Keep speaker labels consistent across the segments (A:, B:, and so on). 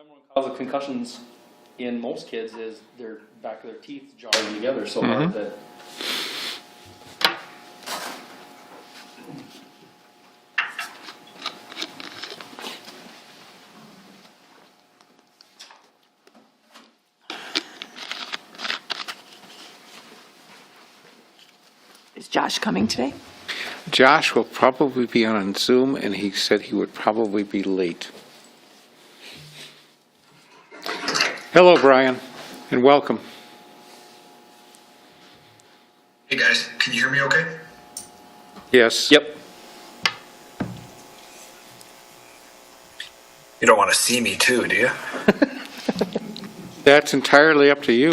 A: Number one cause of concussions in most kids is their back of their teeth jarring together so hard that.
B: Is Josh coming today?
C: Josh will probably be on Zoom, and he said he would probably be late. Hello, Brian, and welcome.
D: Hey guys, can you hear me okay?
C: Yes.
A: Yep.
D: You don't want to see me too, do you?
C: That's entirely up to you.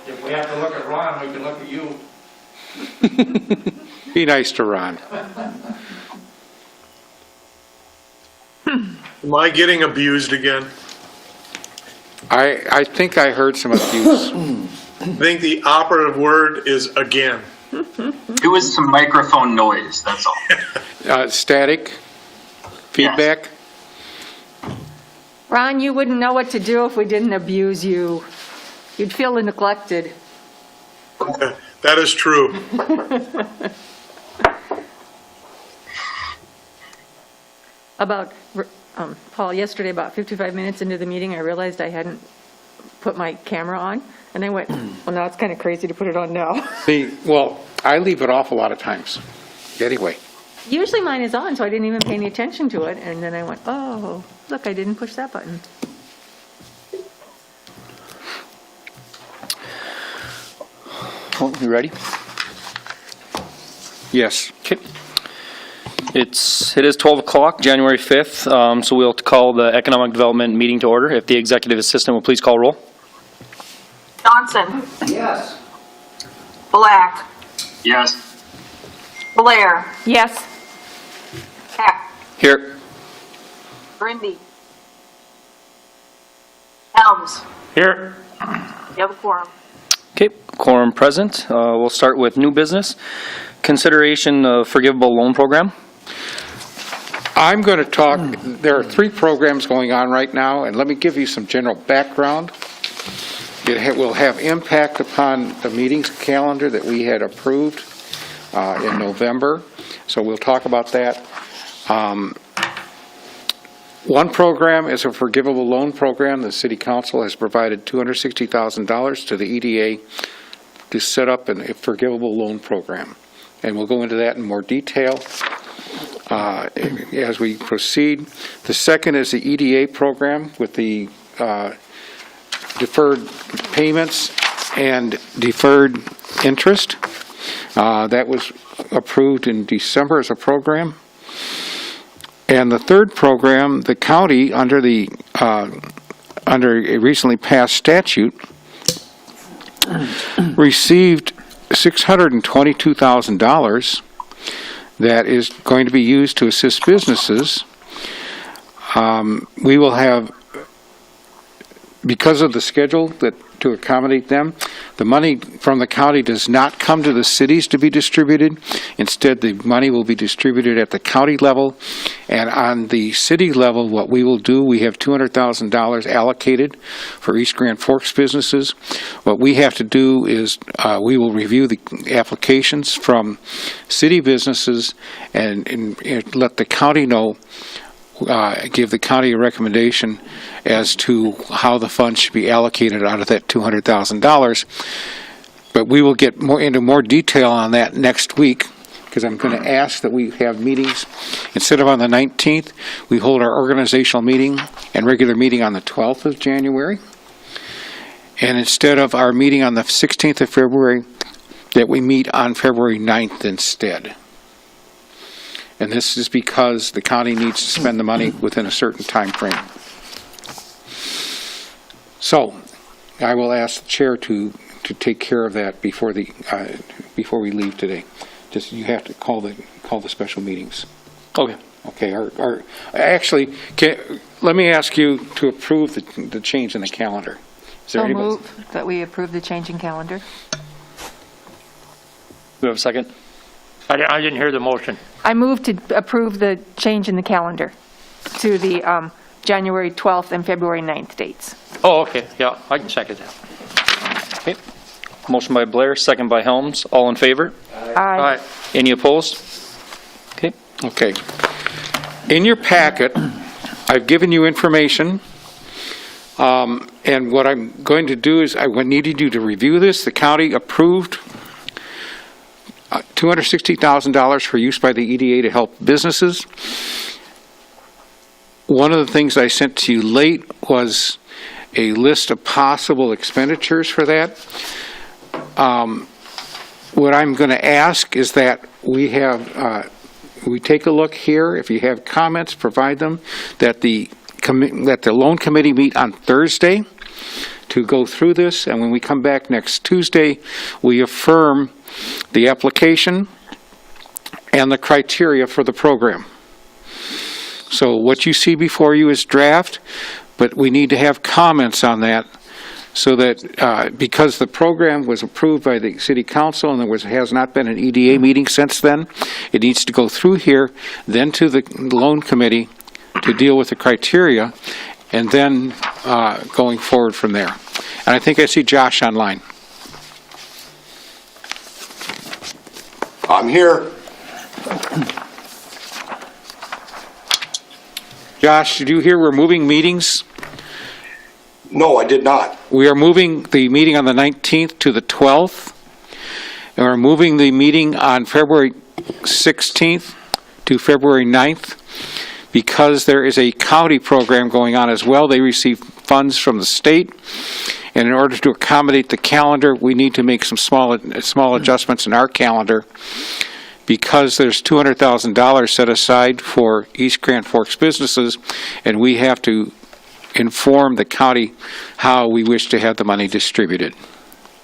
E: If we have to look at Ron, we can look at you.
C: Be nice to Ron.
F: Am I getting abused again?
C: I think I heard some abuse.
F: I think the operative word is again.
G: It was some microphone noise, that's all.
C: Static? Feedback?
B: Ron, you wouldn't know what to do if we didn't abuse you. You'd feel neglected.
F: That is true.
B: About, Paul, yesterday, about 55 minutes into the meeting, I realized I hadn't put my camera on, and I went, well, now it's kind of crazy to put it on now.
C: See, well, I leave it off a lot of times. Anyway.
B: Usually mine is on, so I didn't even pay any attention to it, and then I went, oh, look, I didn't push that button.
A: Oh, you ready?
C: Yes.
A: Okay. It is 12 o'clock, January 5th, so we'll call the Economic Development meeting to order. If the executive assistant will please call roll.
H: Johnson.
E: Yes.
H: Black.
G: Yes.
H: Blair.
B: Yes.
H: Hecht.
A: Here.
H: Grinde. Helms.
E: Here.
H: You have a quorum.
A: Okay, quorum present. We'll start with new business. Consideration of forgivable loan program.
C: I'm going to talk, there are 3 programs going on right now, and let me give you some general background. It will have impact upon the meetings calendar that we had approved in November, so we'll talk about that. One program is a forgivable loan program. The City Council has provided $260,000 to the EDA to set up a forgivable loan program, and we'll go into that in more detail as we proceed. The second is the EDA program with the deferred payments and deferred interest. That was approved in December as a program. And the third program, the county, under a recently passed statute, received $622,000 that is going to be used to assist businesses. We will have, because of the schedule that to accommodate them, the money from the county does not come to the cities to be distributed. Instead, the money will be distributed at the county level. And on the city level, what we will do, we have $200,000 allocated for East Grand Forks businesses. What we have to do is we will review the applications from city businesses and let the county know, give the county a recommendation as to how the funds should be allocated out of that $200,000. But we will get into more detail on that next week, because I'm going to ask that we have meetings. Instead of on the 19th, we hold our organizational meeting and regular meeting on the 12th of January. And instead of our meeting on the 16th of February, that we meet on February 9th instead. And this is because the county needs to spend the money within a certain time frame. So, I will ask the chair to take care of that before we leave today. Just you have to call the special meetings.
A: Okay.
C: Okay. Actually, let me ask you to approve the change in the calendar. Is there
B: So
C: anybody?
B: move that we approve the change in calendar.
A: Do we have a second?
E: I didn't hear the motion.
B: I move to approve the change in the calendar to the January 12th and February 9th dates.
E: Oh, okay, yeah, I can second that.
A: Okay. Motion by Blair, second by Helms. All in favor?
E: All
B: Aye.
E: right,
A: Any opposed? Okay.
C: Okay. In your packet, I've given you information, and what I'm going to do is I needed you to review this. The county approved $260,000 for use by the EDA to help businesses. One of the things I sent to you late was a list of possible expenditures for that. What I'm going to ask is that we take a look here. If you have comments, provide them. That the loan committee meet on Thursday to go through this, and when we come back next Tuesday, we affirm the application and the criteria for the program. So what you see before you is draft, but we need to have comments on that so that because the program was approved by the city council and has not been an EDA meeting since then, it needs to go through here, then to the loan committee to deal with the criteria, and then going forward from there. And I think I see Josh online.
I: I'm here.
C: Josh, did you hear we're moving meetings?
I: No, I did not.
C: We are moving the meeting on the 19th to the 12th, and we're moving the meeting on February 16th to February 9th because there is a county program going on as well. They receive funds from the state, and in order to accommodate the calendar, we need to make some small adjustments in our calendar because there's $200,000 set aside for East Grand Forks businesses, and we have to inform the county how we wish to have the money distributed.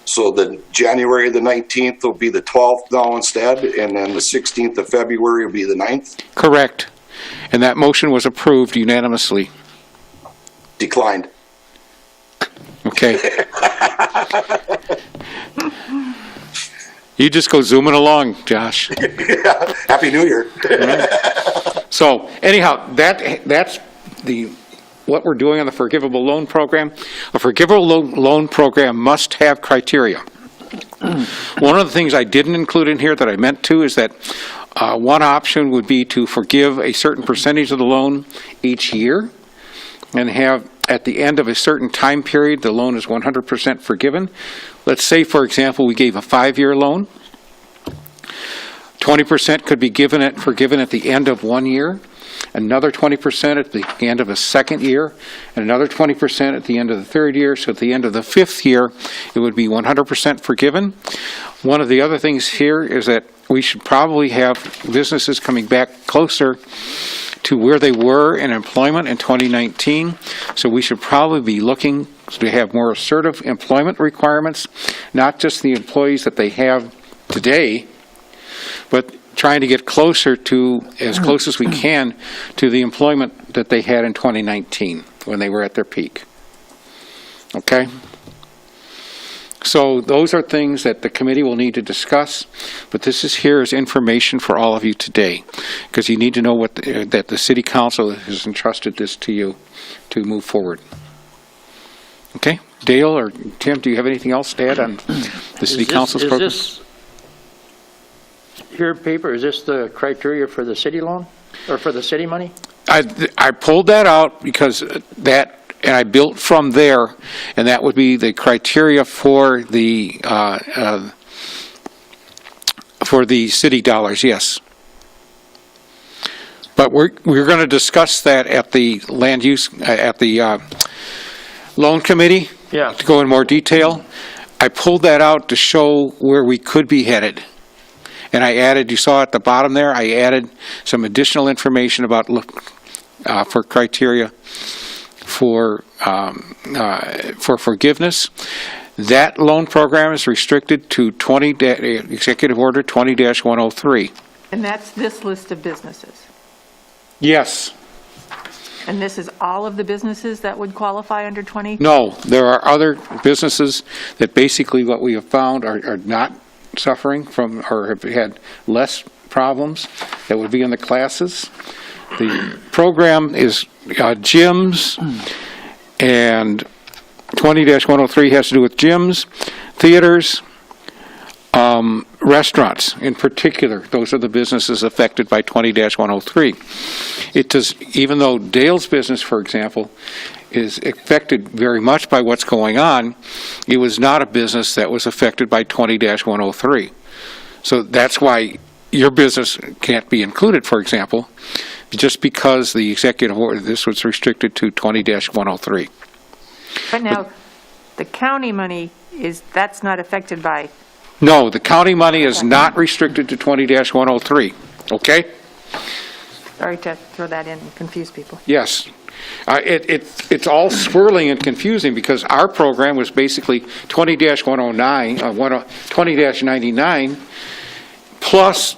I: So the January the 19th will be the 12th now instead, and then the 16th of February will be the 9th?
C: Correct. And that motion was approved unanimously.
I: Declined.
C: Okay. You just go zooming along, Josh.
I: Happy New Year.
C: So anyhow, that's what we're doing on the forgivable loan program. A forgivable loan program must have criteria. One of the things I didn't include in here that I meant to is that one option would be to forgive a certain percentage of the loan each year and have at the end of a certain time period, the loan is 100% forgiven. Let's say, for example, we gave a 5-year loan. 20% could be forgiven at the end of 1 year, another 20% at the end of a second year, and another 20% at the end of the third year. So at the end of the 5th year, it would be 100% forgiven. One of the other things here is that we should probably have businesses coming back closer to where they were in employment in 2019. So we should probably be looking to have more assertive employment requirements, not just the employees that they have today, but trying to get closer to, as close as we can, to the employment that they had in 2019 when they were at their peak. Okay? So those are things that the committee will need to discuss, but this is here as information for all of you today, because you need to know that the city council has entrusted this to you to move forward. Okay? Dale or Tim, do you have anything else to add on the city council's program?
E: Is this, here paper, is this the criteria for the city loan, or for the city money?
C: I pulled that out because and I built from there, and that would be the criteria for the city dollars, yes. But we're going to discuss that at the land use, at the loan committee.
E: Yeah.
C: To go in more detail. I pulled that out to show where we could be headed. And I added, you saw at the bottom there, I added some additional information about for criteria for forgiveness. That loan program is restricted to Executive Order 20-103.
B: And that's this list of businesses.
C: Yes.
B: And this is all of the businesses that would qualify under 20?
C: No, there are other businesses that basically what we have found are not suffering from or have had less problems that would be in the classes. The program is gyms, and 20-103 has to do with gyms, theaters, restaurants in particular. Those are the businesses affected by 20-103. It does, even though Dale's business, for example, is affected very much by what's going on, it was not a business that was affected by 20-103. So that's why your business can't be included, for example, just because the executive order, this was restricted to 20-103.
B: But now, the county money that's not affected by,
C: No, the county money is not restricted to 20-103, okay?
B: sorry to throw that in and confuse people.
C: Yes. It's all swirling and confusing because our program was basically 20-109, 20-99, plus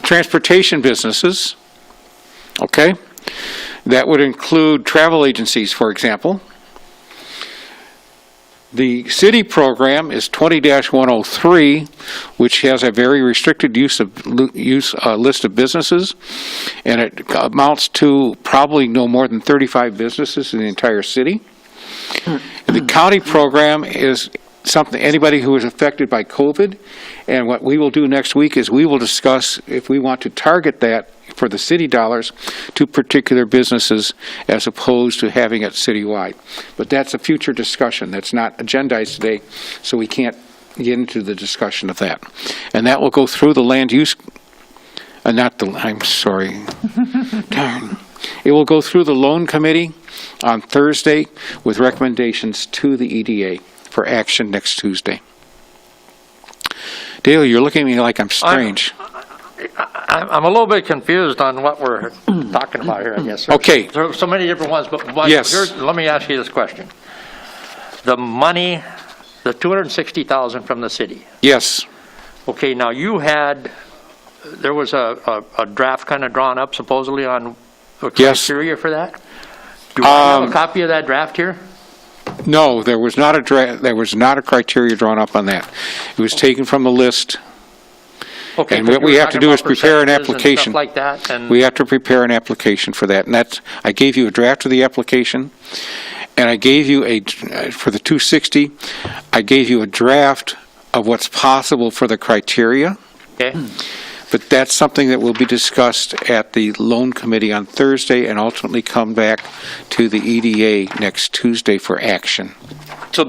C: transportation businesses, okay? That would include travel agencies, for example. The city program is 20-103, which has a very restricted list of businesses, and it amounts to probably no more than 35 businesses in the entire city. And the county program is something, anybody who is affected by COVID, and what we will do next week is we will discuss if we want to target that for the city dollars to particular businesses as opposed to having it citywide. But that's a future discussion. That's not agendized today, so we can't get into the discussion of that. And that will go through the land use, I'm sorry. Darn. It will go through the loan committee on Thursday with recommendations to the EDA for action next Tuesday. Dale, you're looking at me like I'm strange.
E: I'm a little bit confused on what we're talking about here, I guess.
C: Okay.
E: So many different ones, but
C: Yes.
E: let me ask you this question. The money, the $260,000 from the city.
C: Yes.
E: Okay, now there was a draft kind of drawn up supposedly on the
C: Yes.
E: criteria for that? Do I have a copy of that draft here?
C: No, there was not a criteria drawn up on that. It was taken from the list.
E: Okay,
C: And
E: but
C: what
E: you
C: we
E: were
C: have to
E: talking
C: do is
E: about
C: prepare an
E: percentages and
C: application.
E: stuff like that, and
C: We have to prepare an application for that, and I gave you a draft of the application, and I gave you for the 260, I gave you a draft of what's possible for the criteria,
E: okay.
C: but that's something that will be discussed at the loan committee on Thursday and ultimately come back to the EDA next Tuesday for action.
A: So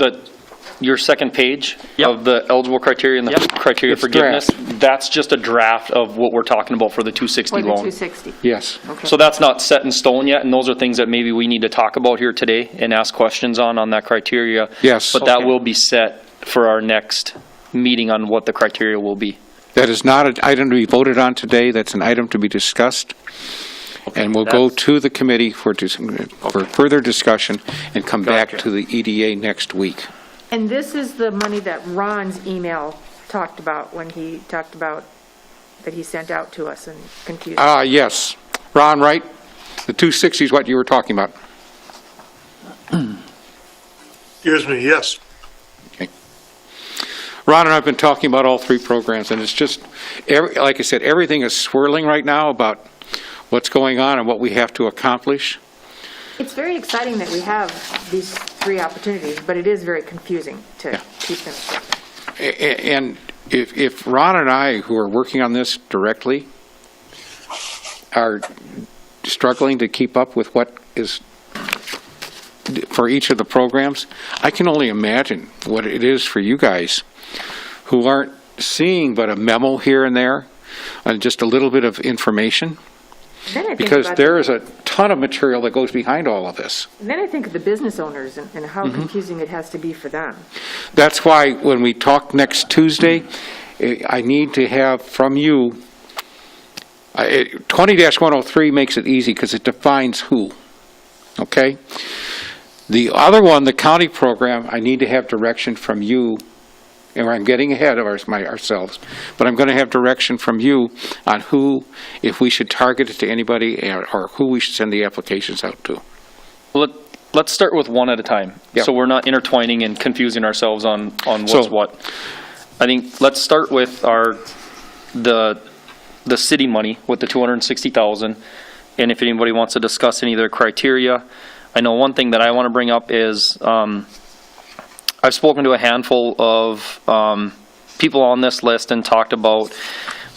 A: your second page
E: Yep.
A: of the eligible criteria and the
E: Yep.
A: criteria
C: It's
A: forgiveness, that's just a draft of what we're talking about for the 260
B: Or the
A: loan.
B: 260.
C: Yes.
B: Okay.
A: So that's not set in stone yet, and those are things that maybe we need to talk about here today and ask questions on that criteria.
C: Yes.
A: But that
E: Okay.
A: will be set for our next meeting on what the criteria will be.
C: That is not an item to be voted on today, that's an item to be discussed, and we'll go to the committee for further discussion and come back
E: Gotcha.
C: to the EDA next week.
B: And this is the money that Ron's email talked about when he talked about that he sent out to us and confused.
C: Yes. Ron, right? The 260 is what you were talking about.
F: Excuse me, yes.
C: Ron and I have been talking about all three programs, and it's just, like I said, everything is swirling right now about what's going on and what we have to accomplish.
B: It's very exciting that we have these three opportunities, but it is very confusing to keep them straight.
C: And if Ron and I, who are working on this directly, are struggling to keep up with what is for each of the programs, I can only imagine what it is for you guys who aren't seeing but a memo here and there and just a little bit of information.
B: Then I think
C: Because
B: about
C: there is a ton of material that goes behind all of this.
B: Then I think of the business owners and how
C: Mm-hmm.
B: confusing it has to be for them.
C: That's why when we talk next Tuesday, I need to have from you, 20-103 makes it easy because it defines who, okay? The other one, the county program, I need to have direction from you, and I'm getting ahead of ourselves, but I'm going to have direction from you on who, if we should target it to anybody, or who we should send the applications out to.
A: Let's start with one at a time,
C: Yeah.
A: so we're not intertwining and confusing ourselves on what's
C: So-
A: what. I think let's start with the city money with the 260,000. and if anybody wants to discuss any of their criteria. I know one thing that I want to bring up is I've spoken to a handful of people on this list and talked about,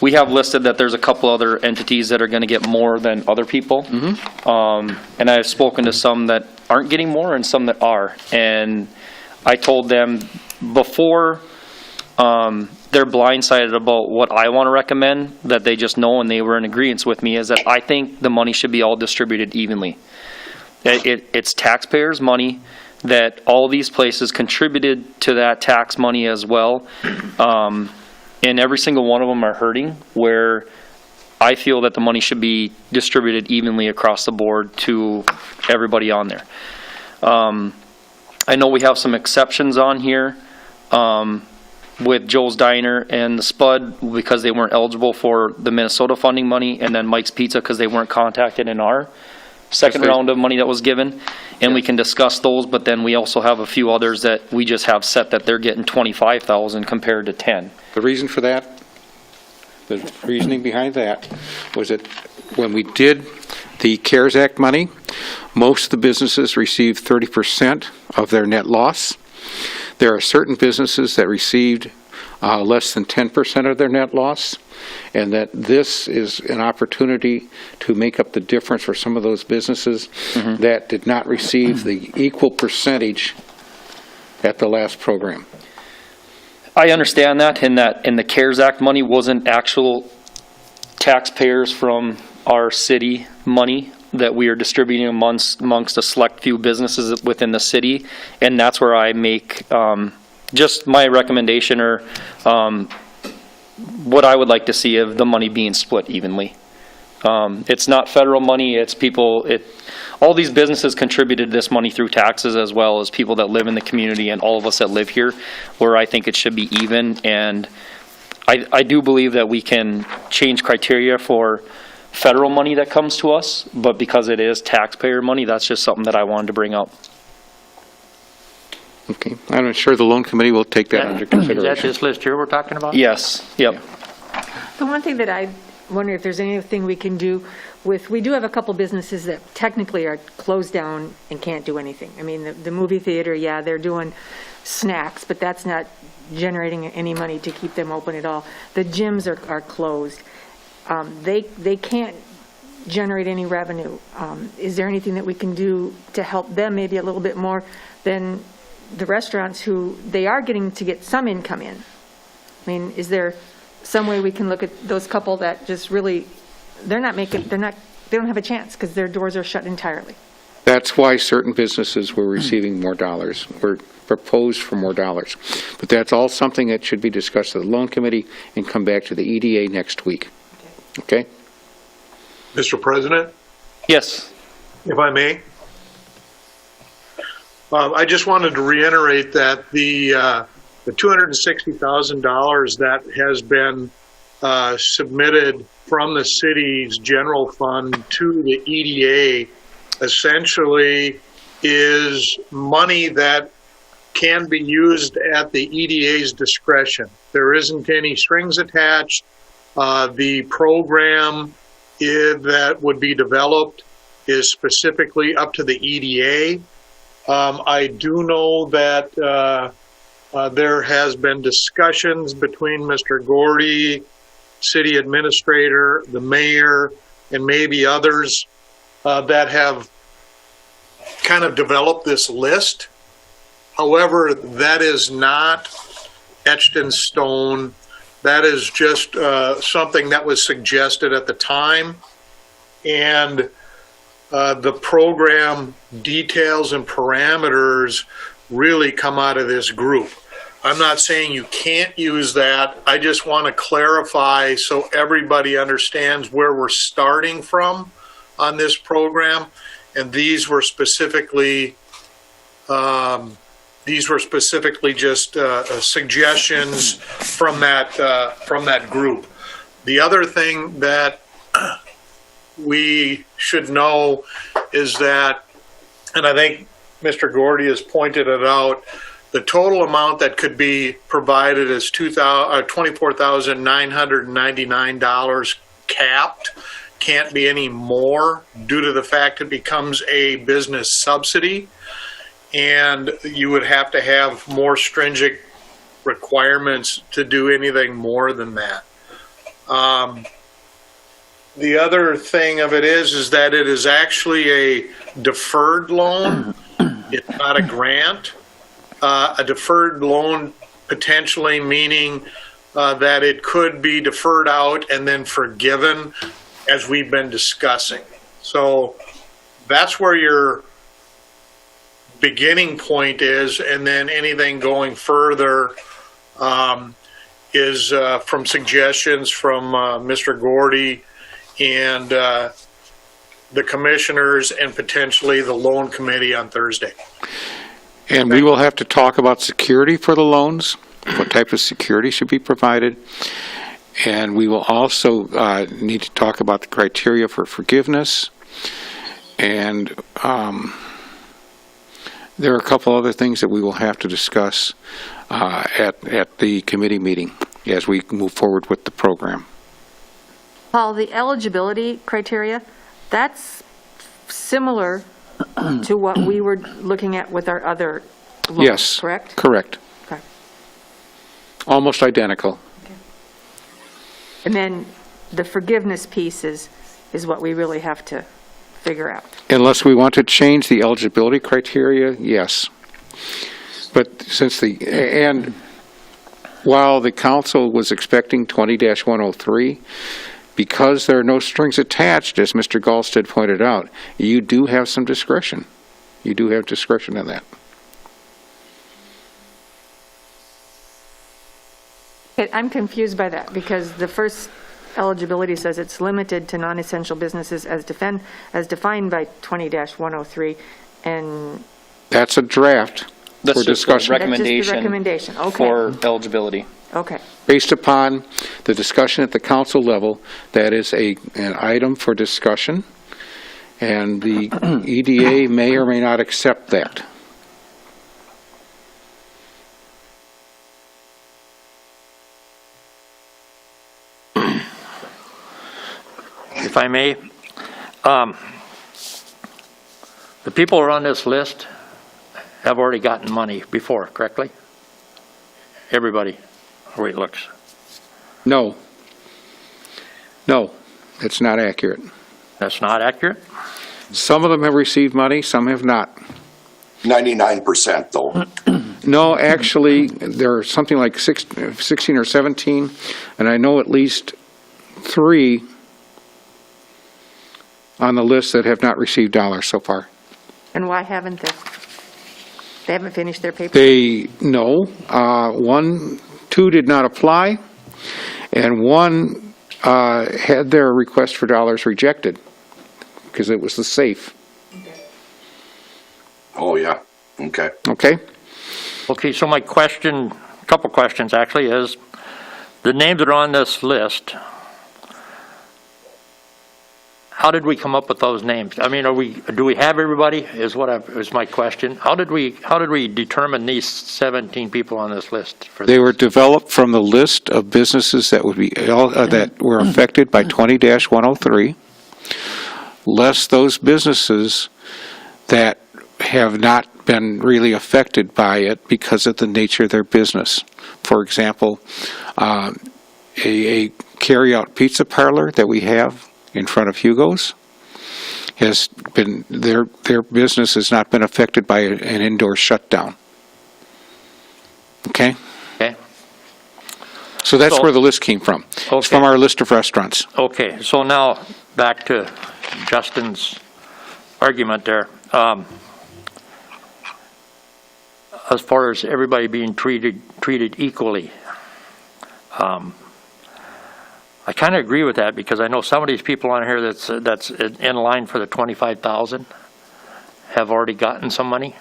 A: we have listed that there's a couple other entities that are going to get more than other people. And I've spoken to some that aren't getting more and some that are. And I told them before they're blindsided about what I want to recommend, that they just know, and they were in agreement with me, is that I think the money should be all distributed evenly. It's taxpayers' money, that all these places contributed to that tax money as well. And every single one of them are hurting, where I feel that the money should be distributed evenly across the board to everybody on there. I know we have some exceptions on here with Joe's Diner and the Spud because they weren't eligible for the Minnesota funding money, and then Mike's Pizza because they weren't contacted in our second round of money that was given. And we can discuss those, but then we also have a few others that we just have set that they're getting 25,000 compared to 10.
C: The reason for that, the reasoning behind that was that when we did the CARES Act money, most of the businesses received 30% of their net loss. There are certain businesses that received less than 10% of their net loss, and that this is an opportunity to make up the difference for some of those businesses that did not receive the equal percentage at the last program.
A: I understand that, in the CARES Act money wasn't actual taxpayers from our city money that we are distributing amongst a select few businesses within the city, and that's where I make just my recommendation, or what I would like to see of the money being split evenly. It's not federal money, it's people, all these businesses contributed this money through taxes, as well as people that live in the community and all of us that live here, where I think it should be even. And I do believe that we can change criteria for federal money that comes to us, but because it is taxpayer money, that's just something that I wanted to bring up.
C: Okay, I'm sure the loan committee will take that under
E: Is
C: consideration.
E: that this list here we're talking about?
A: Yes, yep.
B: The one thing that I wonder if there's anything we can do with, we do have a couple businesses that technically are closed down and can't do anything. I mean, the movie theater, yeah, they're doing snacks, but that's not generating any money to keep them open at all. The gyms are closed. They can't generate any revenue. Is there anything that we can do to help them maybe a little bit more than the restaurants, who they are getting to get some income in? I mean, is there some way we can look at those couple that just really, they don't have a chance because their doors are shut entirely?
C: That's why certain businesses were receiving more dollars, were proposed for more dollars. But that's all something that should be discussed at the loan committee and come back to the EDA next week. Okay?
F: Mr. President,
A: Yes.
F: if I may. I just wanted to reiterate that the $260,000 that has been submitted from the city's general fund to the EDA essentially is money that can be used at the EDA's discretion. There isn't any strings attached. The program that would be developed is specifically up to the EDA. I do know that there has been discussions between Mr. Gordy, city administrator, the mayor, and maybe others that have kind of developed this list. However, that is not etched in stone. That is just something that was suggested at the time. And the program details and parameters really come out of this group. I'm not saying you can't use that. I just want to clarify so everybody understands where we're starting from on this program. And these were specifically just suggestions from that group. The other thing that we should know is that, and I think Mr. Gordy has pointed it out, the total amount that could be provided is $24,999 capped, can't be any more due to the fact it becomes a business subsidy. And you would have to have more stringent requirements to do anything more than that. The other thing of it is that it is actually a deferred loan. It's not a grant. A deferred loan potentially meaning that it could be deferred out and then forgiven, as we've been discussing. So that's where your beginning point is, and then anything going further is from suggestions from Mr. Gordy and the commissioners and potentially the loan committee on Thursday.
C: And we will have to talk about security for the loans, what type of security should be provided. And we will also need to talk about the criteria for forgiveness. And there are a couple other things that we will have to discuss at the committee meeting as we move forward with the program.
B: Paul, the eligibility criteria, that's similar to what we were looking at with our other loans,
C: Yes.
B: correct?
C: Correct.
B: Okay.
C: Almost identical.
B: And then the forgiveness piece is what we really have to figure out.
C: Unless we want to change the eligibility criteria, yes. But since and while the council was expecting 20-103, because there are no strings attached, as Mr. Gallstead pointed out, you do have some discretion. You do have discretion in that.
B: I'm confused by that, because the first eligibility says it's limited to non-essential businesses as defined by 20-103, and
C: That's a draft
A: That's
C: for
A: just the
C: discussion.
B: that's just the recommendation. Okay.
A: for eligibility.
B: Okay.
C: Based upon the discussion at the council level, that is an item for discussion, and the EDA may or may not accept that.
E: If I may, the people who are on this list have already gotten money before, correctly? Everybody, the way it looks.
C: No. No, it's not accurate.
E: That's not accurate?
C: Some of them have received money, some have not.
I: 99% though.
C: No, actually, there are something like 16 or 17, and I know at least 3 on the list that have not received dollars so far.
B: And why haven't they? They haven't finished their paper?
C: No. 2 did not apply, and 1 had their request for dollars rejected because it was the safe.
I: Oh, yeah. Okay.
C: Okay?
E: Okay, so my question, a couple questions actually, is the names that are on this list, how did we come up with those names? I mean, do we have everybody, is my question. How did we determine these 17 people on this list?
C: They were developed from the list of businesses that would be that were affected by 20-103, less those businesses that have not been really affected by it because of the nature of their business. For example, a carry-out pizza parlor that we have in front of Hugo's has been, their business has not been affected by an indoor shutdown. Okay?
E: Okay.
C: So that's where the list came from.
E: Okay.
C: It's from our list of restaurants.
E: Okay, so now back to Justin's argument there. As far as everybody being treated equally, I kind of agree with that, because I know some of these people on here that's in line for the 25,000 have already gotten some money.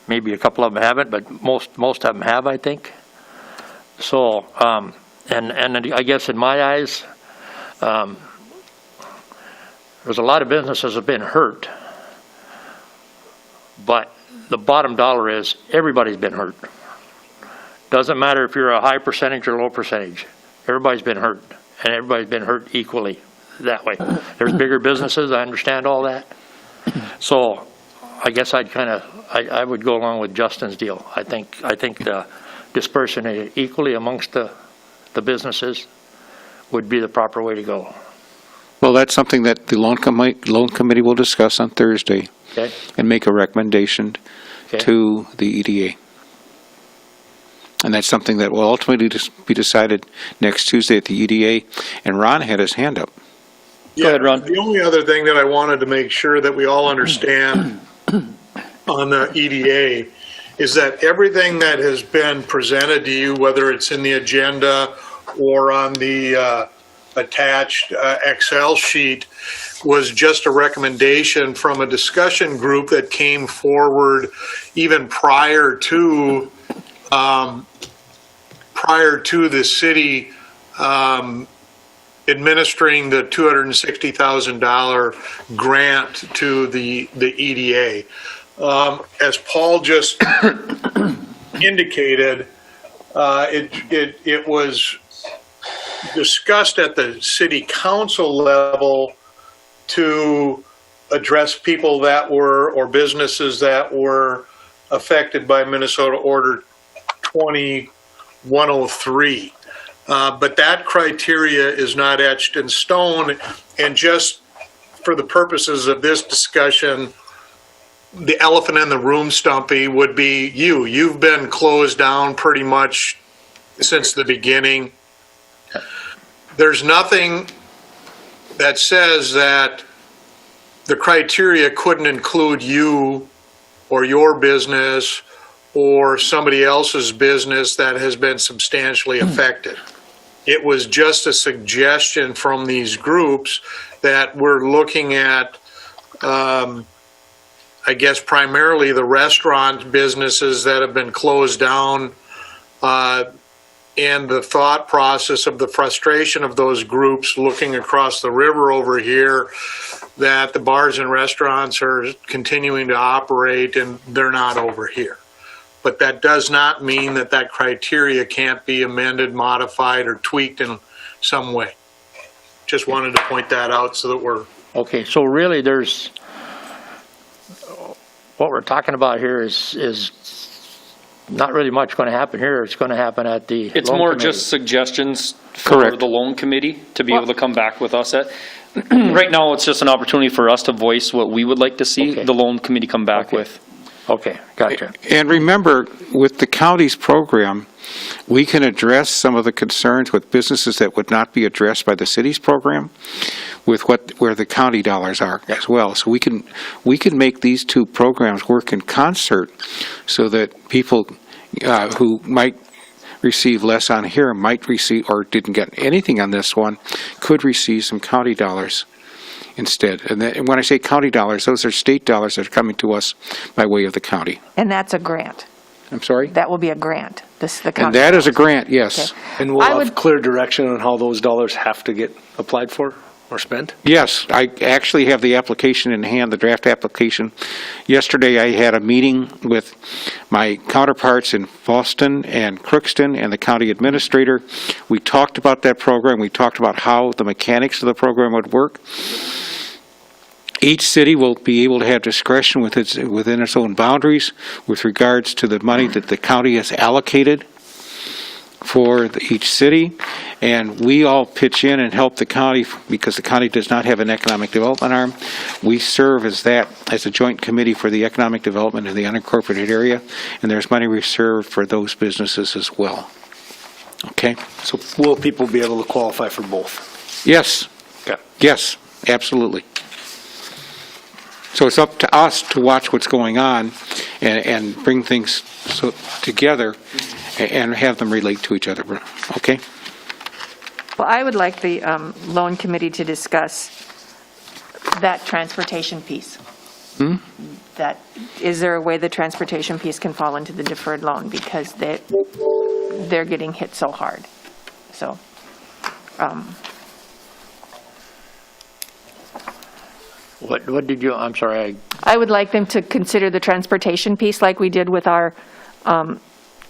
E: Maybe a couple of them haven't, but most of them have, I think. So, and I guess in my eyes, there's a lot of businesses have been hurt, but the bottom dollar is everybody's been hurt. Doesn't matter if you're a high percentage or low percentage. Everybody's been hurt. and everybody's been hurt equally that way. There's bigger businesses, I understand all that. So I guess I would go along with Justin's deal. I think dispersing it equally amongst the businesses would be the proper way to go.
C: Well, that's something that the loan committee will discuss on Thursday
E: Okay?
C: and make a recommendation
E: Okay.
C: to the EDA. And that's something that will ultimately be decided next Tuesday at the EDA. And Ron had his hand up.
F: Yeah,
A: ahead, Ron.
F: the only other thing that I wanted to make sure that we all understand on the EDA is that everything that has been presented to you, whether it's in the agenda or on the attached Excel sheet, was just a recommendation from a discussion group that came forward even prior to the city administering the $260,000 grant to the EDA. As Paul just indicated, it was discussed at the city council level to address people that were, or businesses that were affected by Minnesota Order 2103. But that criteria is not etched in stone, and just for the purposes of this discussion, the elephant in the room, Stumpy, would be you. You've been closed down pretty much since the beginning. There's nothing that says that the criteria couldn't include you or your business or somebody else's business that has been substantially affected. It was just a suggestion from these groups that we're looking at, I guess primarily the restaurant businesses that have been closed down, and the thought process of the frustration of those groups looking across the river over here, that the bars and restaurants are continuing to operate and they're not over here. But that does not mean that that criteria can't be amended, modified, or tweaked in some way. Just wanted to point that out so that we're...
E: Okay, so really what we're talking about here is not really much going to happen here. It's going to happen at the
A: It's
E: loan
A: more
E: committee.
A: just suggestions for
C: Correct.
A: the loan committee to be able to come back with us at. Right now, it's just an opportunity for us to voice what we would like to see
E: Okay.
A: the loan committee come back with.
E: Okay, gotcha.
C: And remember, with the county's program, we can address some of the concerns with businesses that would not be addressed by the city's program with where the county dollars are as well. So we can make these two programs work in concert so that people who might receive less on here might receive, or didn't get anything on this one, could receive some county dollars instead. And when I say county dollars, those are state dollars that are coming to us by way of the county.
B: And that's a grant.
C: I'm sorry?
B: That will be a grant. This is the
C: And
B: county.
C: that is a grant, yes.
B: Okay.
J: And we'll
B: I
J: have
B: would-
J: clear direction on how those dollars have to get applied for or spent?
C: Yes, I actually have the application in hand, the draft application. Yesterday, I had a meeting with my counterparts in Boston and Crookston and the county administrator. We talked about that program. We talked about how the mechanics of the program would work. Each city will be able to have discretion within its own boundaries with regards to the money that the county has allocated for each city, and we all pitch in and help the county because the county does not have an economic development arm. We serve as a joint committee for the economic development in the unincorporated area, and there's money reserved for those businesses as well. Okay?
J: So will people be able to qualify for both?
C: Yes.
J: Okay.
C: Yes, absolutely. So it's up to us to watch what's going on and bring things together and have them relate to each other, okay?
B: Well, I would like the loan committee to discuss that transportation piece. That, is there a way the transportation piece can fall into the deferred loan because they're getting hit so hard? So,
E: What did you, I'm sorry,
B: I would like them to consider the transportation piece like we did with our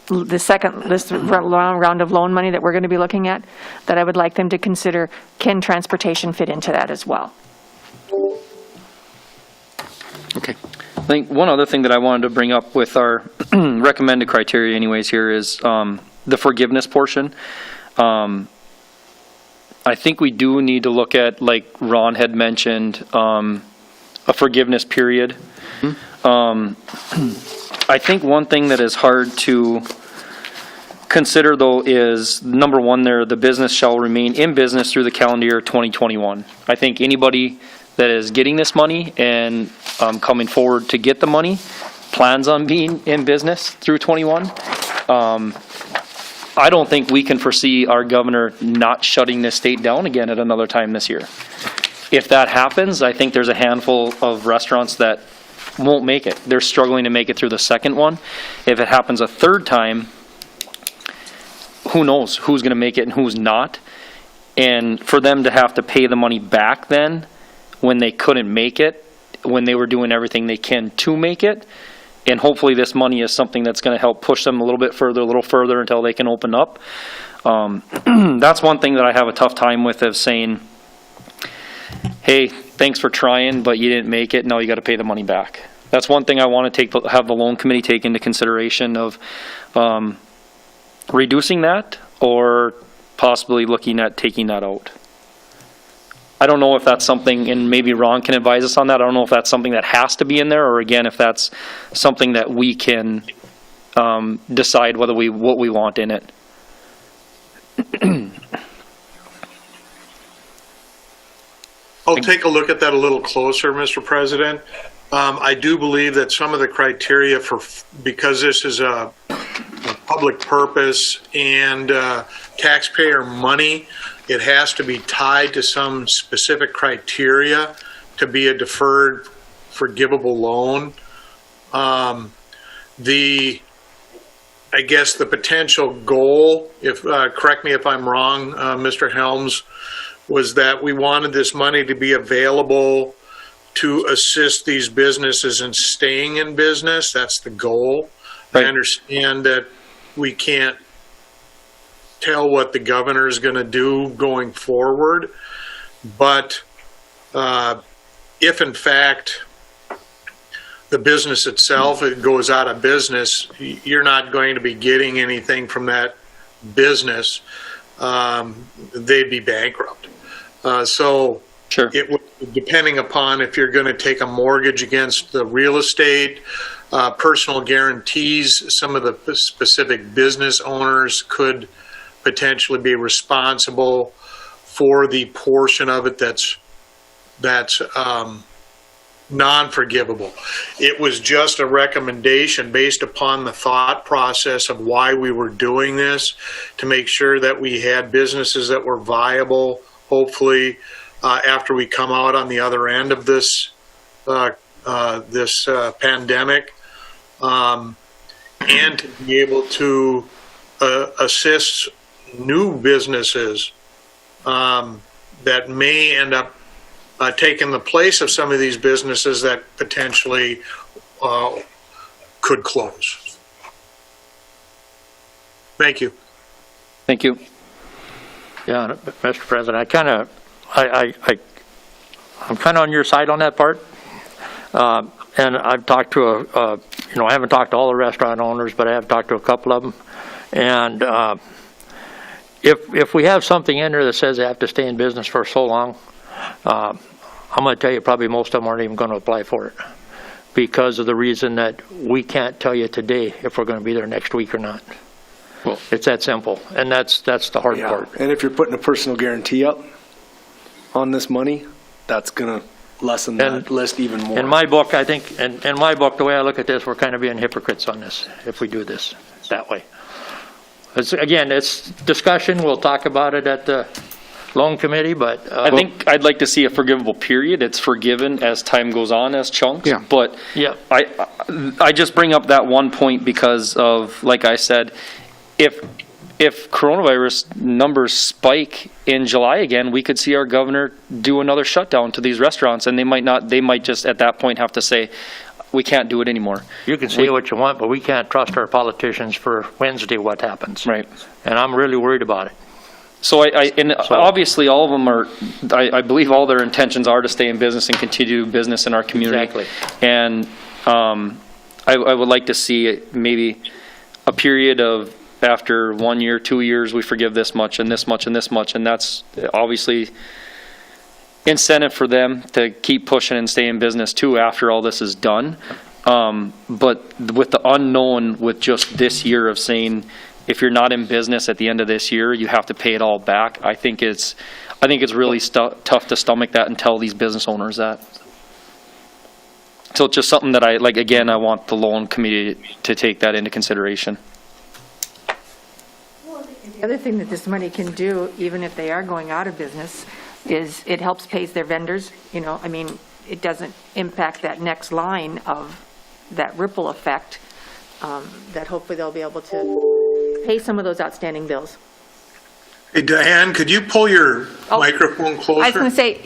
B: this round of loan money that we're going to be looking at, that I would like them to consider, can transportation fit into that as well?
C: Okay.
A: I think one other thing that I wanted to bring up with our recommended criteria anyways here is the forgiveness portion. I think we do need to look at, like Ron had mentioned, a forgiveness period. I think one thing that is hard to consider, though, is, number one there, the business shall remain in business through the calendar year 2021. I think anybody that is getting this money and coming forward to get the money plans on being in business through 21. I don't think we can foresee our governor not shutting this state down again at another time this year. If that happens, I think there's a handful of restaurants that won't make it. They're struggling to make it through the second one. If it happens a third time, who knows who's going to make it and who's not. And for them to have to pay the money back then when they couldn't make it, when they were doing everything they can to make it, and hopefully this money is something that's going to help push them a little further until they can open up. That's one thing that I have a tough time with, of saying, hey, thanks for trying, but you didn't make it. Now you got to pay the money back. That's one thing I want to have the loan committee take into consideration of reducing that, or possibly looking at taking that out. I don't know if that's something, and maybe Ron can advise us on that. I don't know if that's something that has to be in there, or again, if that's something that we can decide what we want in it.
F: I'll take a look at that a little closer, Mr. President. I do believe that some of the criteria because this is a public purpose and taxpayer money, it has to be tied to some specific criteria to be a deferred forgivable loan. I guess the potential goal, correct me if I'm wrong, Mr. Helms, was that we wanted this money to be available to assist these businesses in staying in business. That's the goal. Right. I understand that we can't tell what the governor is going to do going forward, but if in fact the business itself it goes out of business, you're not going to be getting anything from that business. They'd be bankrupt. So sure. It would, depending upon if you're going to take a mortgage against the real estate, personal guarantees, some of the specific business owners could potentially be responsible for the portion of it that's non-forgivable. It was just a recommendation based upon the thought process of why we were doing this, to make sure that we had businesses that were viable, hopefully, after we come out on the other end of this pandemic, and to be able to assist new businesses that may end up taking the place of some of these businesses that potentially could close. Thank you.
A: Thank you.
E: Yeah, Mr. President, I'm kind of on your side on that part. And I've talked to I haven't talked to all the restaurant owners, but I have talked to a couple of them. And if we have something in there that says they have to stay in business for so long, I'm going to tell you probably most of them aren't even going to apply for it, because of the reason that we can't tell you today if we're going to be there next week or not. Well, it's that simple, and that's the hard part.
J: And if you're putting a personal guarantee up on this money, that's going to lessen that list even more.
E: In my book, I think, in my book, the way I look at this, we're kind of being hypocrites on this if we do this that way. Again, it's discussion. We'll talk about it at the loan committee, but
A: I think I'd like to see a forgivable period. It's forgiven as time goes on as chunks.
C: Yeah.
A: But
E: yeah,
A: I just bring up that one point because of, like I said, if coronavirus numbers spike in July again, we could see our governor do another shutdown to these restaurants, and they might just at that point have to say, we can't do it anymore.
E: You can say what you want, but we can't trust our politicians for Wednesday what happens.
A: Right.
E: And I'm really worried about it.
A: So obviously all of them are, I believe all their intentions are to stay in business and continue business in our community.
E: Exactly.
A: And I would like to see maybe a period of after 1 year, 2 years, we forgive this much and this much and this much. And that's obviously incentive for them to keep pushing and stay in business too after all this is done. But with the unknown with just this year of saying, if you're not in business at the end of this year, you have to pay it all back. I think it's really tough to stomach that and tell these business owners that. So it's just something that I want the loan committee to take that into consideration.
B: The other thing that this money can do, even if they are going out of business, is it helps pay their vendors. It doesn't impact that next line of that ripple effect, that hopefully they'll be able to pay some of those outstanding bills.
F: Hey, Diane, could you pull your microphone closer?
B: I was going to say,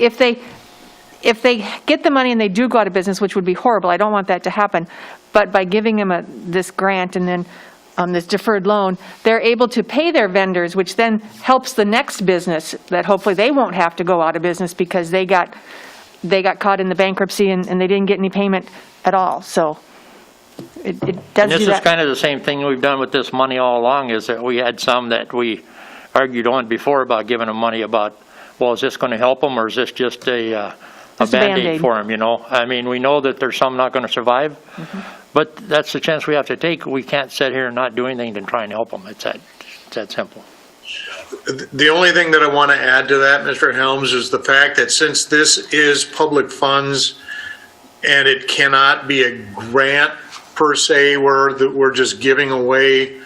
B: if they get the money and they do go out of business, which would be horrible, I don't want that to happen, but by giving them this grant and then this deferred loan, they're able to pay their vendors, which then helps the next business that hopefully they won't have to go out of business because they got caught in the bankruptcy and they didn't get any payment at all. So it does do that.
E: And this is kind of the same thing we've done with this money all along, is that we had some that we argued on before about giving them money about, well, is this going to help them or is this just a Band-Aid for them, we know that there's some not going to survive, but that's the chance we have to take. We can't sit here and not do anything to try and help them. It's that simple.
F: The only thing that I want to add to that, Mr. Helms, is the fact that since this is public funds and it cannot be a grant per se, where we're just giving away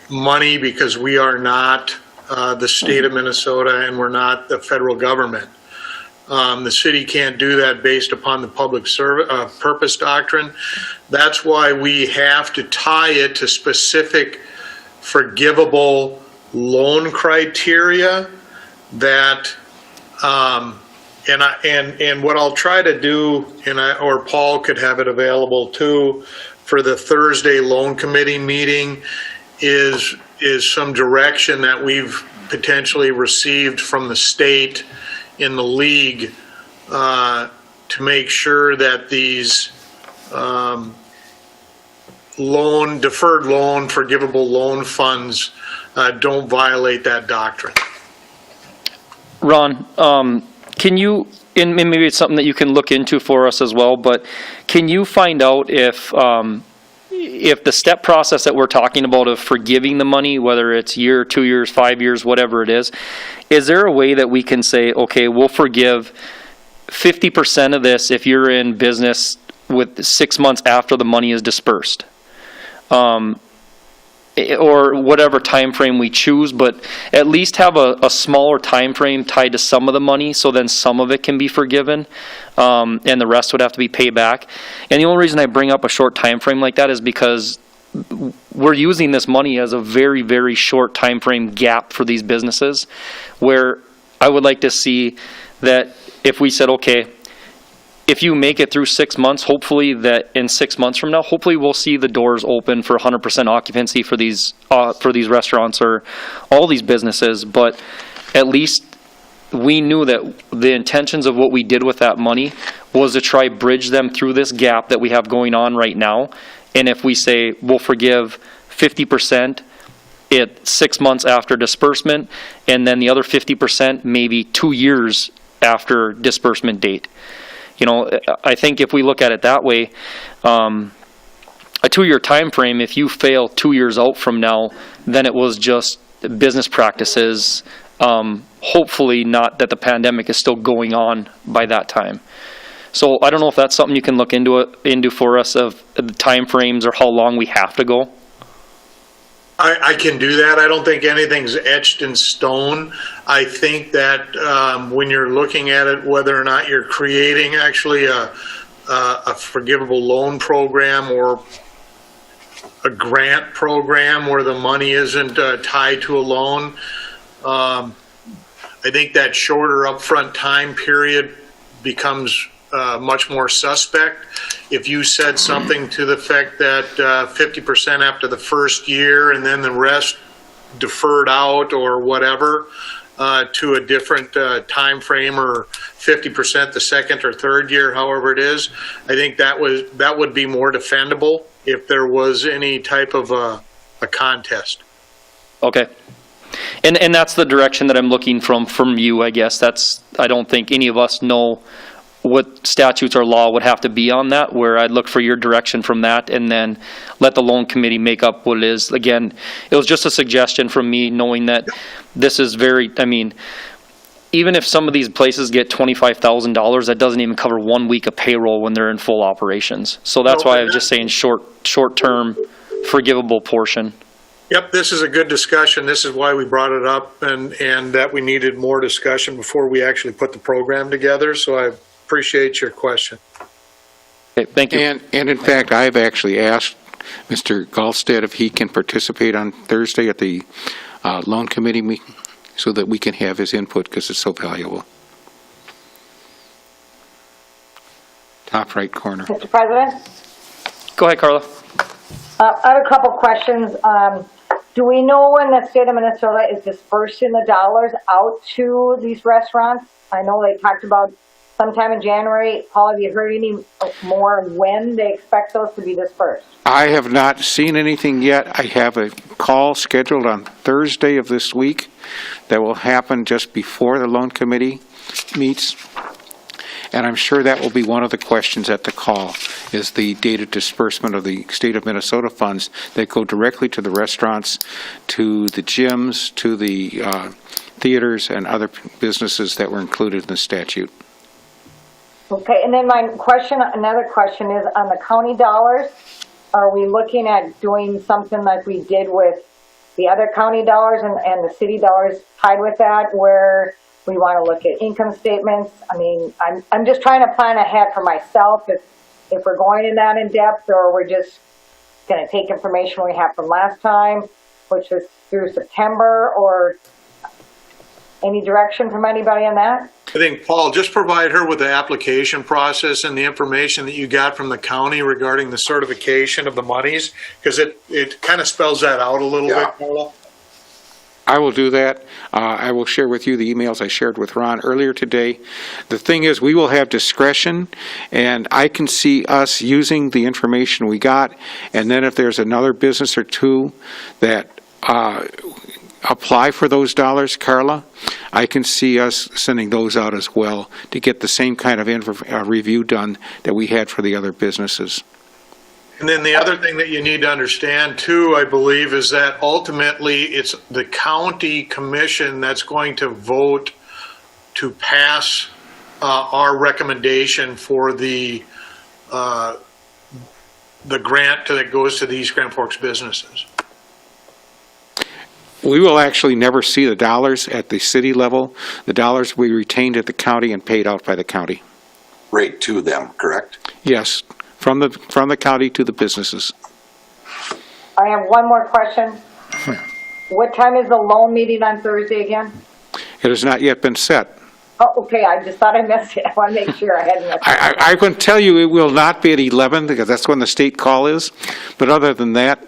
F: money because we are not the state of Minnesota and we're not the federal government. The city can't do that based upon the public purpose doctrine. That's why we have to tie it to specific forgivable loan criteria that, and what I'll try to do, or Paul could have it available too, for the Thursday loan committee meeting is some direction that we've potentially received from the state in the league to make sure that these deferred loan, forgivable loan funds don't violate that doctrine.
A: Ron, can you, and maybe it's something that you can look into for us as well, but can you find out if the step process that we're talking about of forgiving the money, whether it's year, 2 years, 5 years, whatever it is there a way that we can say, okay, we'll forgive 50% of this if you're in business with 6 months after the money is dispersed? Or whatever time frame we choose, but at least have a smaller time frame tied to some of the money, so then some of it can be forgiven, and the rest would have to be paid back. And the only reason I bring up a short time frame like that is because we're using this money as a very, very short time frame gap for these businesses, where I would like to see that if we said, okay, if you make it through 6 months, hopefully that in 6 months from now, hopefully we'll see the doors open for 100% occupancy for these restaurants or all these businesses. But at least we knew that the intentions of what we did with that money was to try bridge them through this gap that we have going on right now. And if we say we'll forgive 50% 6 months after disbursement, and then the other 50% maybe 2 years after disbursement date. I think if we look at it that way, a 2-year time frame, if you fail 2 years out from now, then it was just business practices. Hopefully not that the pandemic is still going on by that time. So I don't know if that's something you can look into for us, of the time frames or how long we have to go.
F: I can do that. I don't think anything's etched in stone. I think that when you're looking at it, whether or not you're creating actually a forgivable loan program or a grant program where the money isn't tied to a loan, I think that shorter upfront time period becomes much more suspect. If you said something to the effect that 50% after the first year and then the rest deferred out or whatever to a different time frame, or 50% the second or third year, however it is, I think that would be more defendable if there was any type of a contest.
A: Okay. And that's the direction that I'm looking from you, I guess. I don't think any of us know what statutes or law would have to be on that, where I'd look for your direction from that and then let the loan committee make up what it is. Again, it was just a suggestion from me, knowing that this is very, I mean, even if some of these places get $25,000, that doesn't even cover 1 week of payroll when they're in full operations. So that's why I was just saying short-term forgivable portion.
F: Yep, this is a good discussion. This is why we brought it up, and that we needed more discussion before we actually put the program together. So I appreciate your question.
A: Okay, thank you.
C: And in fact, I've actually asked Mr. Gallstead if he can participate on Thursday at the loan committee meeting so that we can have his input, because it's so valuable. Top right corner.
K: Mr. President?
A: Go ahead, Carla.
K: I have a couple questions. Do we know when the state of Minnesota is dispersing the dollars out to these restaurants? I know they talked about sometime in January. Paul, have you heard any more when they expect those to be dispersed?
C: I have not seen anything yet. I have a call scheduled on Thursday of this week that will happen just before the loan committee meets. And I'm sure that will be one of the questions at the call, is the data disbursement of the state of Minnesota funds that go directly to the restaurants, to the gyms, to the theaters and other businesses that were included in the statute.
K: Okay, and then another question is on the county dollars. Are we looking at doing something like we did with the other county dollars and the city dollars tied with that, where we want to look at income statements? I mean, I'm just trying to plan ahead for myself if we're going in that in depth, or we're just going to take information we have from last time, which was through September, or any direction from anybody on that?
F: I think, Paul, just provide her with the application process and the information that you got from the county regarding the certification of the monies, because it kind of spells that out a little bit, Paula.
C: I will do that. I will share with you the emails I shared with Ron earlier today. The thing is, we will have discretion, and I can see us using the information we got, and then if there's another business or two that apply for those dollars, Carla, I can see us sending those out as well to get the same kind of review done that we had for the other businesses.
F: And then the other thing that you need to understand too, I believe, is that ultimately it's the county commission that's going to vote to pass our recommendation for the grant that goes to the East Grand Forks businesses.
C: We will actually never see the dollars at the city level. The dollars we retained at the county and paid out by the county.
I: Right to them, correct?
C: Yes, from the county to the businesses.
K: I have one more question. What time is the loan meeting on Thursday again?
C: It has not yet been set.
K: Oh, okay, I just thought I missed it. I want to make sure I hadn't missed it.
C: I can tell you it will not be at 11, because that's when the state call is. But other than that,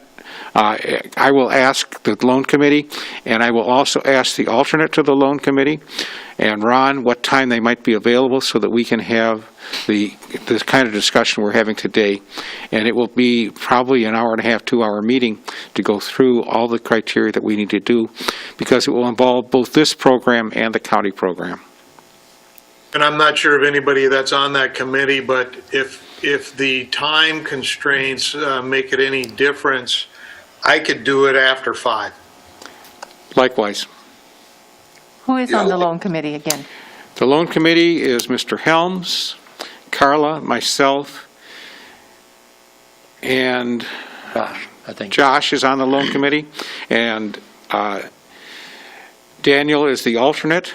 C: I will ask the loan committee, and I will also ask the alternate to the loan committee, and Ron, what time they might be available so that we can have this kind of discussion we're having today. And it will be probably an hour and a half, 2-hour meeting to go through all the criteria that we need to do, because it will involve both this program and the county program.
F: And I'm not sure of anybody that's on that committee, but if the time constraints make it any difference, I could do it after 5.
C: Likewise.
B: Who is on the loan committee again?
C: The loan committee is Mr. Helms, Carla, myself, and Josh is on the loan committee, and Daniel is the alternate.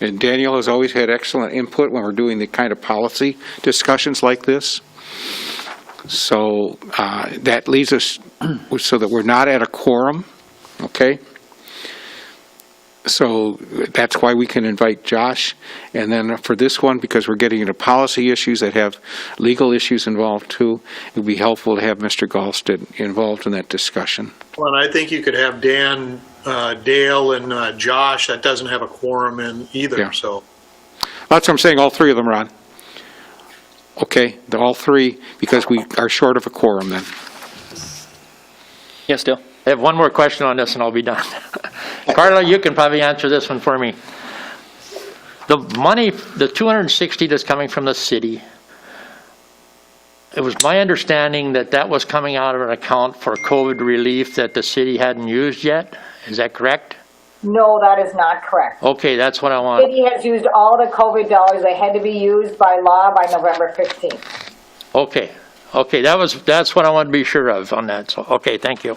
C: And Daniel has always had excellent input when we're doing the kind of policy discussions like this. So that leaves us so that we're not at a quorum, okay? So that's why we can invite Josh. And then for this one, because we're getting into policy issues that have legal issues involved too, it would be helpful to have Mr. Galston involved in that discussion.
F: Well, and I think you could have Dan, Dale, and Josh. That doesn't have a quorum in either,
C: Yeah.
F: so.
C: That's what I'm saying, all three of them, Ron. Okay, they're all three, because we are short of a quorum then.
A: Yes, Dale?
E: I have one more question on this and I'll be done. Carla, you can probably answer this one for me. The money, the 260 that's coming from the city, it was my understanding that that was coming out of an account for COVID relief that the city hadn't used yet. Is that correct?
K: No, that is not correct.
E: Okay, that's what I want.
K: City has used all the COVID dollars. They had to be used by law by November 15th.
E: Okay, that's what I want to be sure of on that. So, okay, thank you.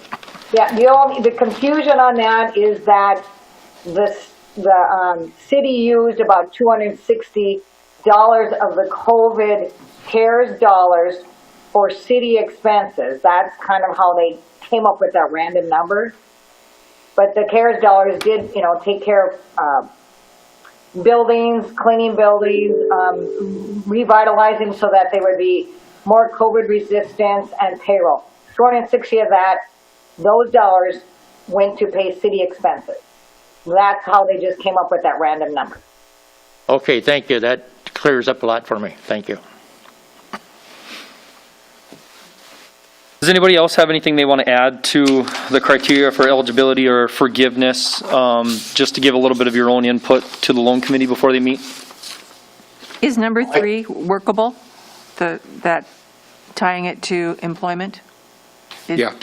K: Yeah, the confusion on that is that the city used about $260 of the COVID CARES dollars for city expenses. That's kind of how they came up with that random number. But the CARES dollars did, take care of buildings, cleaning buildings, revitalizing so that they would be more COVID resistant and payroll. 260 of that, those dollars went to pay city expenses. That's how they just came up with that random number.
E: Okay, thank you. That clears up a lot for me. Thank you.
A: Does anybody else have anything they want to add to the criteria for eligibility or forgiveness, just to give a little bit of your own input to the loan committee before they meet?
B: Is number 3 workable, that tying it to employment?
C: Yeah.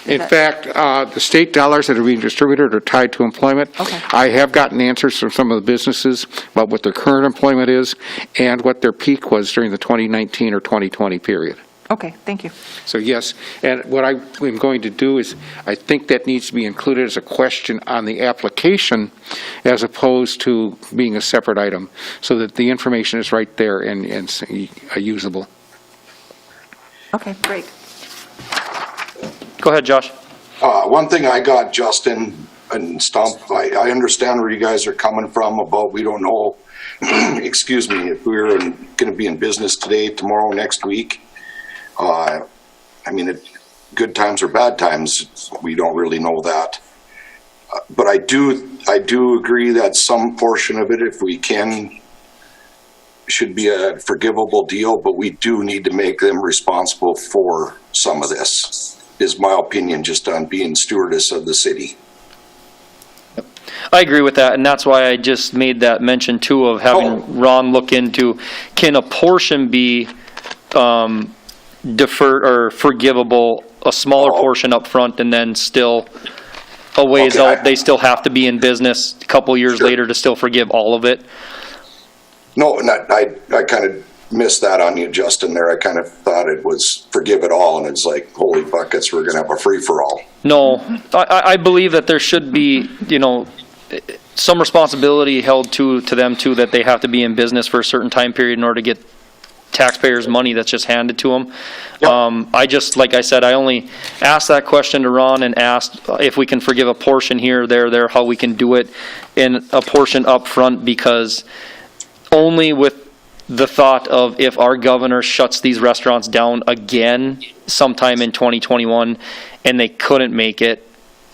C: In fact, the state dollars that are being distributed are tied to employment.
B: Okay.
C: I have gotten answers from some of the businesses about what their current employment is and what their peak was during the 2019 or 2020 period.
B: Okay, thank you.
C: So yes, and what I am going to do is, I think that needs to be included as a question on the application as opposed to being a separate item, so that the information is right there and usable.
B: Okay, great.
A: Go ahead, Josh.
I: One thing I got, Justin and Stump, I understand where you guys are coming from about we don't know, excuse me, if we're going to be in business today, tomorrow, next week. I mean, good times or bad times, we don't really know that. But I do agree that some portion of it, if we can, should be a forgivable deal, but we do need to make them responsible for some of this, is my opinion, just on being stewardess of the city.
A: I agree with that, and that's why I just made that mention too of having Ron look into, can a portion be deferred or forgivable, a smaller portion up front, and then still a ways out, they still have to be in business a couple years later to still forgive all of it?
I: No, I kind of missed that on you, Justin, there. I kind of thought it was forgive it all, and it's like, holy buckets, we're going to have a free-for-all.
A: No, I believe that there should be, some responsibility held to them too, that they have to be in business for a certain time period in order to get taxpayers' money that's just handed to them. Yep. I just, like I said, I only asked that question to Ron and asked if we can forgive a portion here, there, how we can do it in a portion up front, because only with the thought of if our governor shuts these restaurants down again sometime in 2021 and they couldn't make it,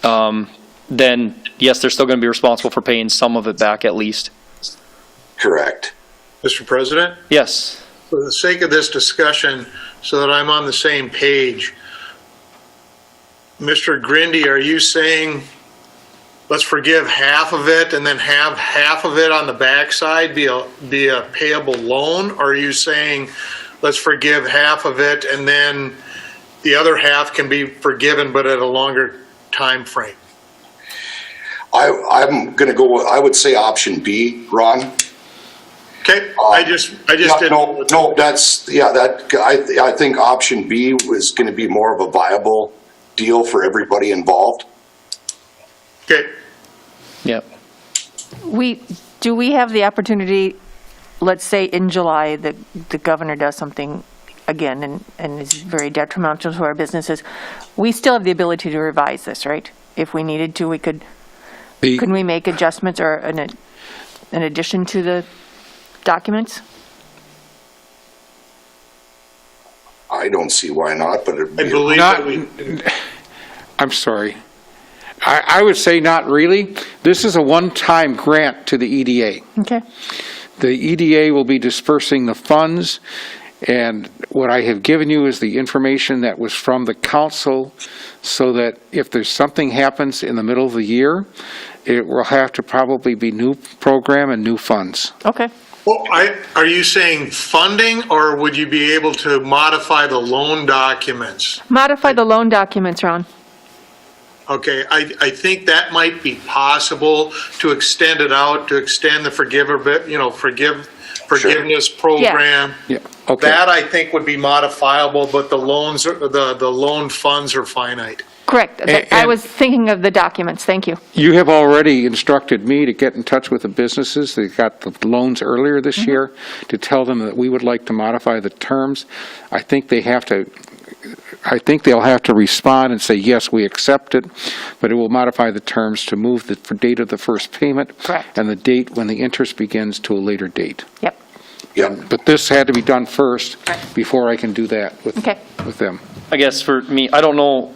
A: then yes, they're still going to be responsible for paying some of it back at least.
I: Correct.
F: Mr. President?
A: Yes.
F: For the sake of this discussion, so that I'm on the same page, Mr. Grinde, are you saying let's forgive half of it and then have half of it on the backside be a payable loan? Or are you saying let's forgive half of it and then the other half can be forgiven but at a longer time frame?
I: I'm going to go with, I would say option B, Ron.
F: Okay, I just didn't.
I: No, that's, yeah, I think option B was going to be more of a viable deal for everybody involved.
F: Okay.
A: Yep.
B: Do we have the opportunity, let's say in July, the governor does something again and is very detrimental to our businesses, we still have the ability to revise this, right? If we needed to, we could Can we make adjustments or an addition to the documents?
I: I don't see why not, but
F: I believe that we,
C: I'm sorry. I would say not really. This is a one-time grant to the EDA.
B: Okay.
C: The EDA will be dispersing the funds, and what I have given you is the information that was from the council, so that if there's something happens in the middle of the year, it will have to probably be new program and new funds.
B: Okay.
F: well, are you saying funding, or would you be able to modify the loan documents?
B: Modify the loan documents, Ron.
F: Okay, I think that might be possible to extend it out, to extend the forgiveness program.
C: Yeah, okay.
F: That, I think, would be modifiable, but the loans, the loan funds are finite.
B: Correct. I
C: And-
B: was thinking of the documents. Thank you.
C: You have already instructed me to get in touch with the businesses that got the loans earlier this year, to tell them that we would like to modify the terms. I think they'll have to respond and say, yes, we accept it, but it will modify the terms to move the date of the first payment.
B: Correct.
C: And the date when the interest begins to a later date.
B: Yep.
I: Yep.
C: But this had to be done first
B: Right.
C: before I can do that with them.
A: I guess for me, I don't know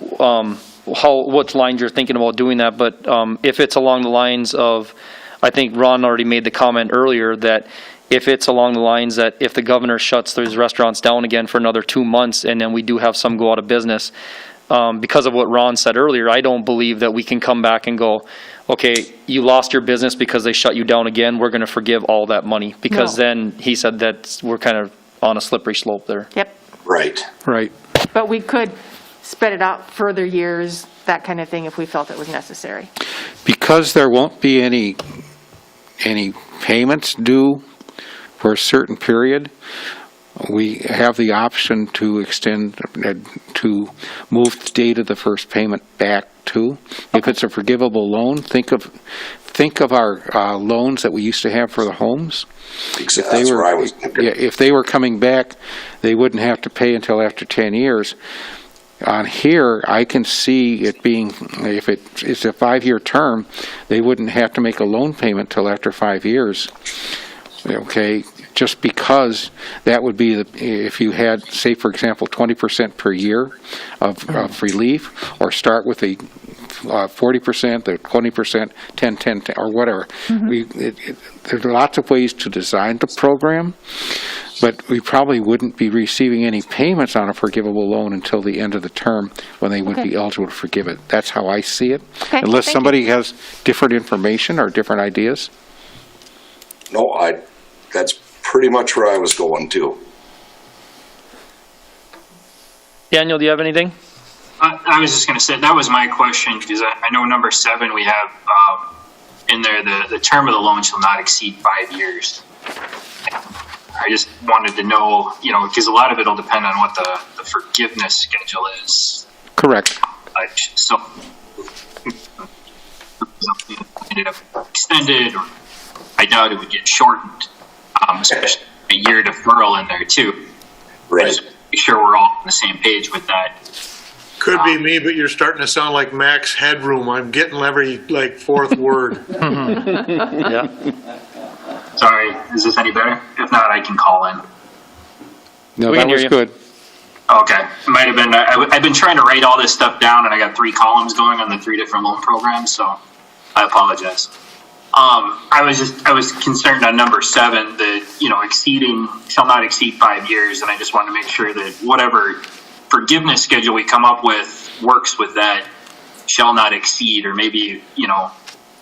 A: what lines you're thinking about doing that, but if it's along the lines of, I think Ron already made the comment earlier, that if it's along the lines that if the governor shuts those restaurants down again for another 2 months, and then we do have some go out of business, because of what Ron said earlier, I don't believe that we can come back and go, okay, you lost your business because they shut you down again, we're going to forgive all that money. Because
B: No.
A: then he said that we're kind of on a slippery slope there.
B: Yep.
I: Right.
C: Right.
B: But we could spread it out further years, that kind of thing, if we felt it was necessary.
C: Because there won't be any payments due for a certain period, we have the option to extend, to move the date of the first payment back to. If it's a forgivable loan, think of our loans that we used to have for the homes.
I: Exactly. That's where I was thinking.
C: Yeah, if they were coming back, they wouldn't have to pay until after 10 years. On here, I can see it being, if it's a 5-year term, they wouldn't have to make a loan payment till after 5 years. Okay, just because that would be if you had, say, for example, 20% per year of relief, or start with a 40%, the 20%, 10, or whatever. There's lots of ways to design the program, but we probably wouldn't be receiving any payments on a forgivable loan until the end of the term, when they would be eligible to forgive it. That's how I see it.
B: Okay,
C: Unless
B: thank
C: somebody has different information or different ideas.
I: No, that's pretty much where I was going too.
A: Daniel, do you have anything?
G: I was just going to say, that was my question, because I know number 7, we have in there, the term of the loan shall not exceed 5 years. I just wanted to know, because a lot of it will depend on what the forgiveness schedule is.
C: Correct.
G: So, ended up extended, or I doubt it would get shortened, especially a year deferral in there too.
I: Right.
G: Just make sure we're all on the same page with that.
F: Could be me, but you're starting to sound like Max Headroom. I'm getting every, fourth word.
E: Yeah.
G: Sorry, is this any better? If not, I can call in.
C: No,
A: We
C: that
A: can hear
C: was
A: you.
C: good.
G: Okay, it might have been, I've been trying to write all this stuff down, and I got 3 columns going on the 3 different loan programs, so I apologize. I was concerned on number 7, that, shall not exceed 5 years, and I just wanted to make sure that whatever forgiveness schedule we come up with works with that shall not exceed, or maybe,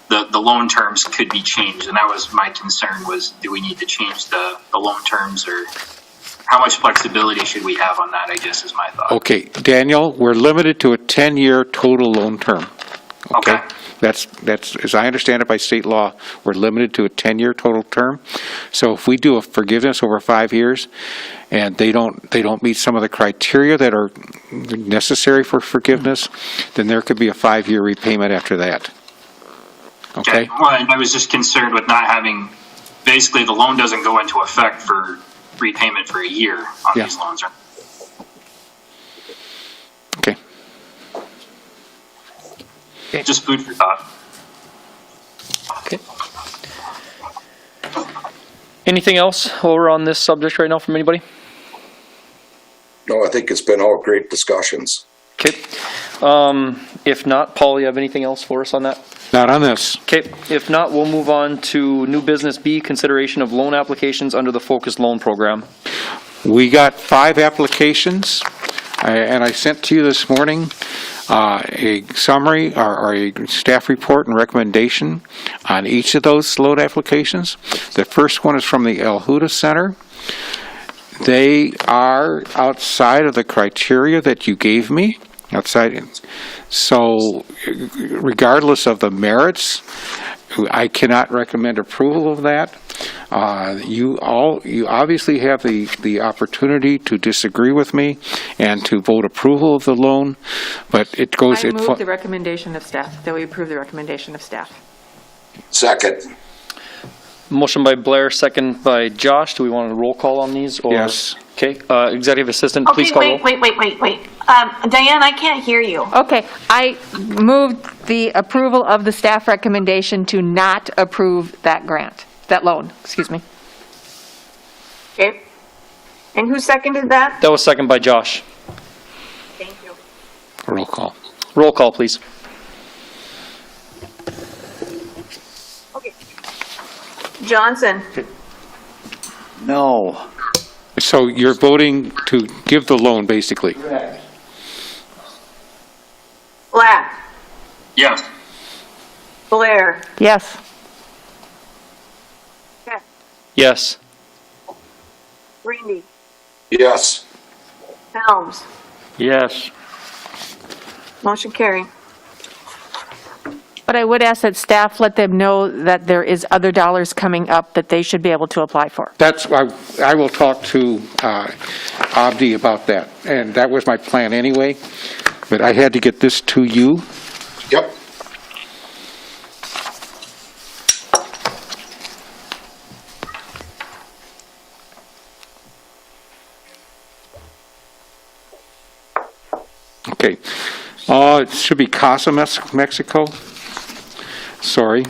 G: the loan terms could be changed, and that was my concern, was do we need to change the loan terms, or how much flexibility should we have on that, I guess is my thought.
C: Okay, Daniel, we're limited to a 10-year total loan term.
G: Okay.
C: That's, as I understand it by state law, we're limited to a 10-year total term. So if we do a forgiveness over 5 years, and they don't meet some of the criteria that are necessary for forgiveness, then there could be a 5-year repayment after that. Okay?
G: Well, and I was just concerned with not having, basically the loan doesn't go into effect for repayment for a year on these loans, right?
C: Okay.
G: Just food for thought.
A: Anything else while we're on this subject right now from anybody?
I: No, I think it's been all great discussions.
A: Okay. If not, Paul, you have anything else for us on that?
C: Not on this.
A: Okay, if not, we'll move on to new business B, consideration of loan applications under the Focused Loan Program.
C: We got 5 applications, and I sent to you this morning a summary or a staff report and recommendation on each of those loan applications. The first one is from the El Huda Center. They are outside of the criteria that you gave me, outside. So regardless of the merits, I cannot recommend approval of that. You obviously have the opportunity to disagree with me and to vote approval of the loan, but it goes.
B: I move the recommendation of staff, that we approve the recommendation of staff.
I: Second.
A: Motion by Blair, second by Josh. Do we want a roll call on these? Or?
C: Yes.
A: Okay, Executive Assistant, please call roll.
H: Wait. Diane, I can't hear you.
B: Okay, I moved the approval of the staff recommendation to not approve that grant, that loan, excuse me.
H: Okay. And who seconded that?
A: That was second by Josh.
H: Thank you.
C: Roll call.
A: Roll call, please.
H: Okay. Johnson,
J: No.
C: So you're voting to give the loan, basically.
H: Black,
G: Yes.
H: Blair,
B: Yes.
H: Hecht,
A: Yes.
H: Grinde,
I: Yes.
H: Helms.
E: Yes.
H: Motion carried.
B: But I would ask that staff let them know that there is other dollars coming up that they should be able to apply for.
C: That's why I will talk to Abdi about that, and that was my plan anyway, but I had to get this to you.
I: Yep.
C: Okay. It should be Casa Mexico. Sorry.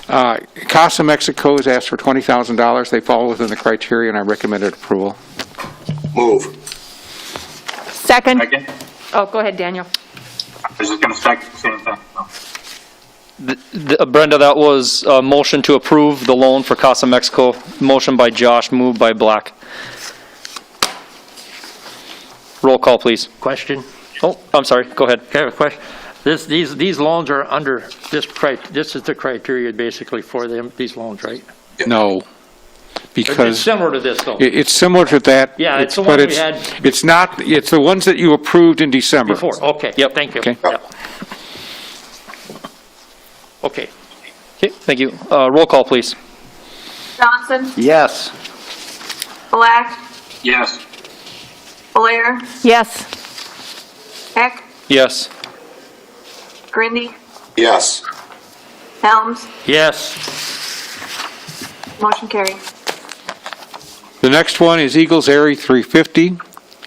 C: Casa Mexico has asked for $20,000. They fall within the criteria, and I recommended approval.
I: Move.
B: Second.
G: Second.
B: Oh, go ahead, Daniel.
G: I was just going to second the same thing.
A: Brenda, that was a motion to approve the loan for Casa Mexico. Motion by Josh, moved by Black. Roll call, please.
E: Question?
A: Oh, I'm sorry. Go ahead.
E: Okay, a question. These loans are under this is the criteria basically for them, these loans, right?
C: No.
E: It's
C: Because
E: similar to this, though.
C: it's similar to that.
E: Yeah, it's the
C: but
E: one we had
C: It's not, it's the ones that you approved in December.
E: before. Okay,
A: Yep.
E: thank you.
C: Okay.
E: Yep. Okay.
A: Okay, thank you. Roll call, please.
H: Johnson,
J: Yes.
H: Black,
G: Yes.
H: Blair,
B: Yes.
H: Hecht,
A: Yes.
H: Grinde,
I: Yes.
H: Helms.
E: Yes.
H: Motion carried.
C: The next one is Eagles Airy 350.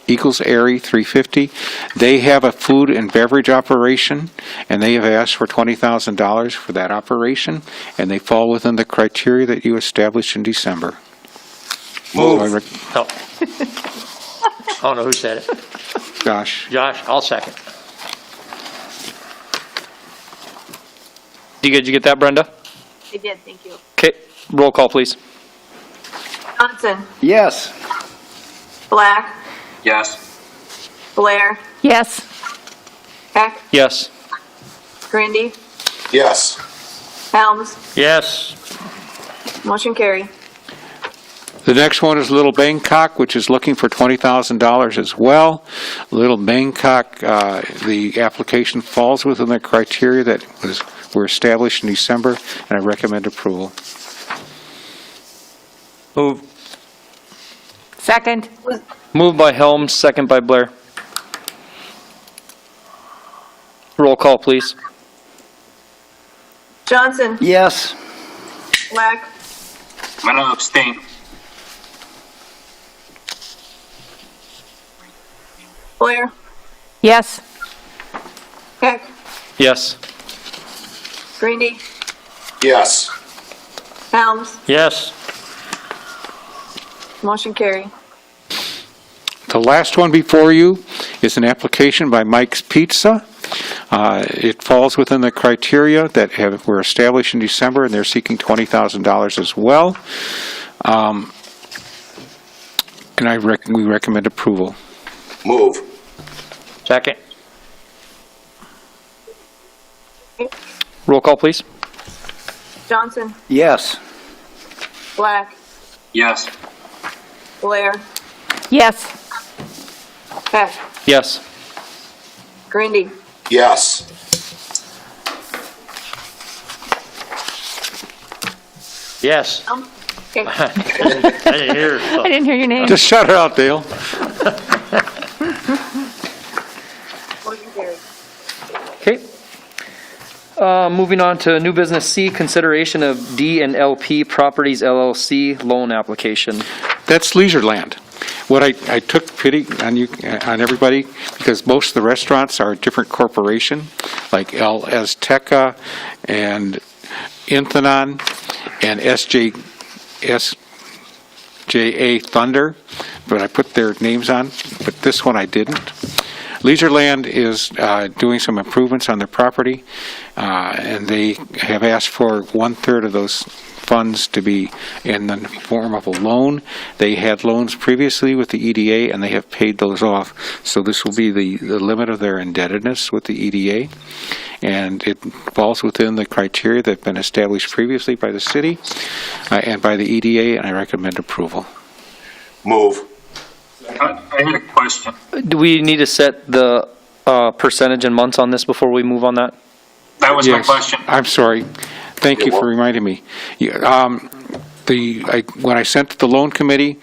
C: Eagles Airy 350. They have a food and beverage operation, and they have asked for $20,000 for that operation, and they fall within the criteria that you established in December.
I: Move.
E: No. I don't know who said it.
C: Josh.
E: Josh, I'll second.
A: Did you get that, Brenda?
H: I did, thank you.
A: Okay, roll call, please.
H: Johnson,
J: Yes.
H: Black,
G: Yes.
H: Blair,
B: Yes.
H: Hecht,
A: Yes.
H: Grinde,
I: Yes.
H: Helms.
E: Yes.
H: Motion carried.
C: The next one is Little Bangkok, which is looking for $20,000 as well. Little Bangkok, the application falls within the criteria that were established in December, and I recommend approval.
A: Move.
B: Second.
A: Moved by Helms, second by Blair. Roll call, please.
H: Johnson,
J: Yes.
H: Black,
G: I'm going to abstain.
H: Blair,
B: Yes.
H: Hecht,
A: Yes.
H: Grinde,
I: Yes.
H: Helms.
E: Yes.
H: Motion carried.
C: The last one before you is an application by Mike's Pizza. It falls within the criteria that were established in December, and they're seeking $20,000 as well. And we recommend approval.
I: Move.
E: Second.
A: Roll call, please.
H: Johnson,
J: Yes.
H: Black,
G: Yes.
H: Blair,
B: Yes.
H: Hecht,
A: Yes.
H: Grinde,
I: Yes.
E: Yes.
H: Okay.
E: I didn't hear. So.
B: I didn't hear your name.
C: Just shut it out, Dale.
H: Motion carried.
A: Okay. Moving on to new business C, consideration of D and LP Properties LLC loan application.
C: That's Leisureland. What I took pity on you, on everybody, because most of the restaurants are a different corporation, like El Azteca and Inthenon and SJA Thunder, but I put their names on, but this one I didn't. Leisureland is doing some improvements on their property, and they have asked for 1/3 of those funds to be in the form of a loan. They had loans previously with the EDA, and they have paid those off. So this will be the limit of their indebtedness with the EDA, and it falls within the criteria that have been established previously by the city and by the EDA, and I recommend approval.
I: Move.
G: I had a question.
A: Do we need to set the percentage and months on this before we move on that?
G: That was my
C: Yes.
G: question.
C: I'm sorry. Thank you for reminding me. When I sent to the loan committee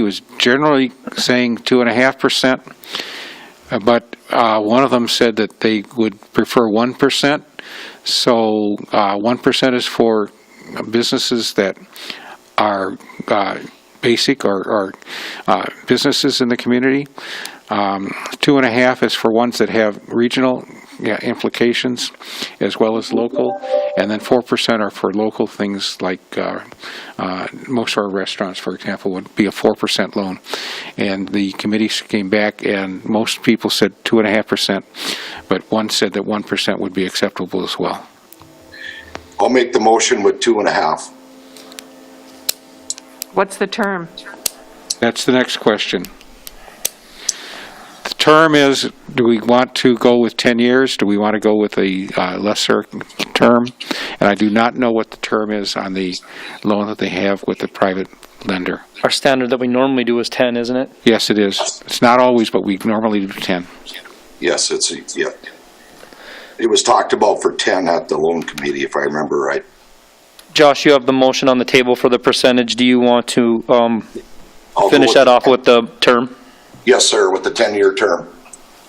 C: was generally saying 2.5%, but one of them said that they would prefer 1%. So 1% is for businesses that are basic or businesses in the community. 2.5 is for ones that have regional implications as well as local, and then 4% are for local things like most of our restaurants, for example, would be a 4% loan. And the committee came back and most people said 2.5%, but one said that 1% would be acceptable as well.
I: I'll make the motion with 2.5.
B: What's the term?
C: That's the next question. The term is, do we want to go with 10 years? Do we want to go with a lesser term? And I do not know what the term is on the loan that they have with the private lender.
A: Our standard that we normally do is 10, isn't it?
C: Yes, it is. It's not always, but we normally do 10.
I: Yes, yeah. It was talked about for 10 at the loan committee, if I remember right.
A: Josh, you have the motion on the table for the percentage. Do you want to
I: I'll
A: finish
I: go
A: that
I: with-
A: off with the term?
I: Yes, sir, with the 10-year term.